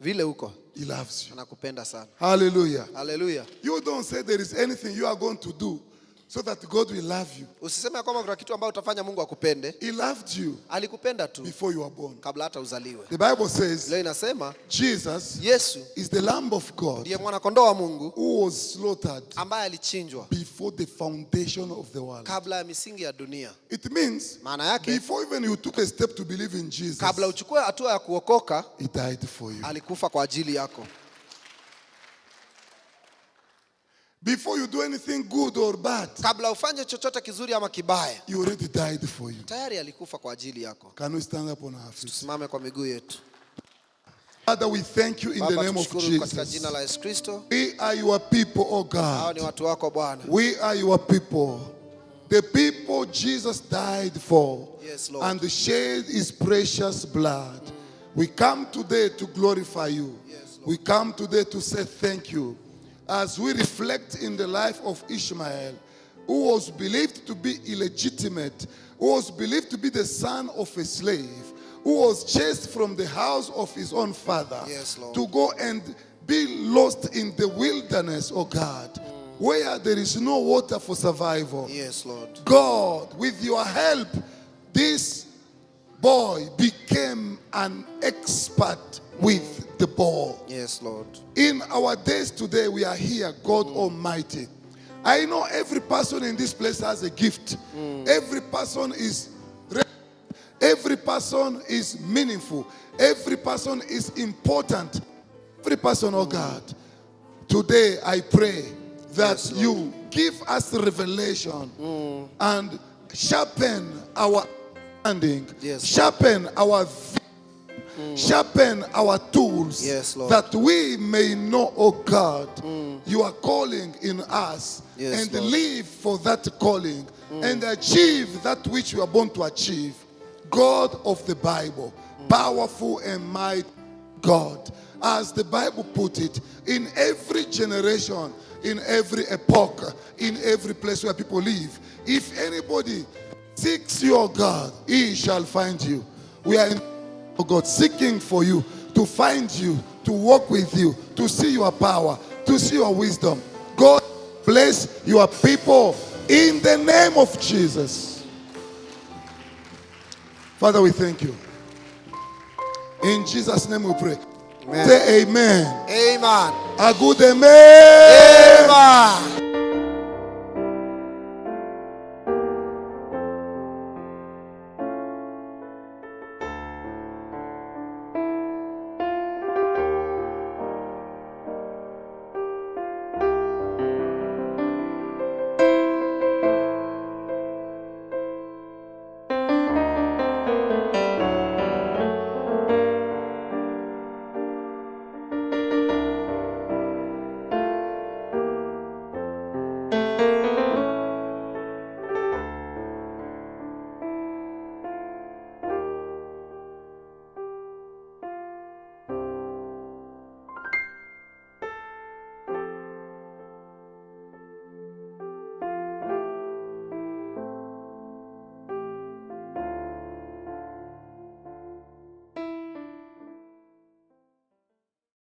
Vile uko. he loves you. Anakupenda sana. Hallelujah. Hallelujah. You don't say there is anything you are going to do so that God will love you. Usiseme kwamba kuna kitu ambacho utafanya Mungu akupende. He loved you Alikupenda tu before you were born. kabla hata uzaliwe. The Bible says Leo inasema Jesus Yesu is the Lamb of God ndiye mwana kondoo wa Mungu who was slaughtered ambaye alichinjwa before the foundation of the world. kabla ya misingi ya dunia. It means Maana yake before even you took a step to believe in Jesus, kabla uchukue hatua ya kuokoka, he died for you. alikufa kwa ajili yako. Before you do anything good or bad, Kabla ufanye chochote kizuri ama kibaya, he already died for you. tayari alikufa kwa ajili yako. Can we stand up on our feet? Tusimame kwa miguu yetu. Father, we thank you in the Baba, name of tushukuru katika Jesus. jina la Yesu Kristo. We are your people, oh Hao God. ni watu wako Bwana. We are your people. The people Jesus died for Yes, Lord. and shed his precious blood. We come today to glorify you. Yes, Lord. We come today to say thank you. As we reflect in the life of Ishmael, who was believed to be illegitimate, who was believed to be the son of a slave, who was chased from the house of his own father, Yes, Lord. to go and be lost in the wilderness, oh God, where there is no water for survival. Yes, Lord. God, with your help, this boy became an expert with the ball. Yes, Lord. In our days today, we are here, God Almighty. I know every person in this place has a gift. Every person is ready. Every person is meaningful. Every person is important. Every person, oh God. Today I pray that Yes, you give us revelation and sharpen our understanding, Yes, sharpen our sharpen our tools, Yes, Lord. that we may know, oh God, you are calling in us, Yes, and Lord. live for that calling and achieve that which we are born to achieve. God of the Bible, powerful and mighty God, as the Bible put it, in every generation, in every epoch, in every place where people live, if anybody seeks your God, he shall find you. We are in, oh God, seeking for you, to find you, to walk with you, to see your power, to see your wisdom. God bless your people in the name of Jesus. Father, we thank you. In Jesus' name we pray. Amen. Say amen. Amen. A good amen. Amen.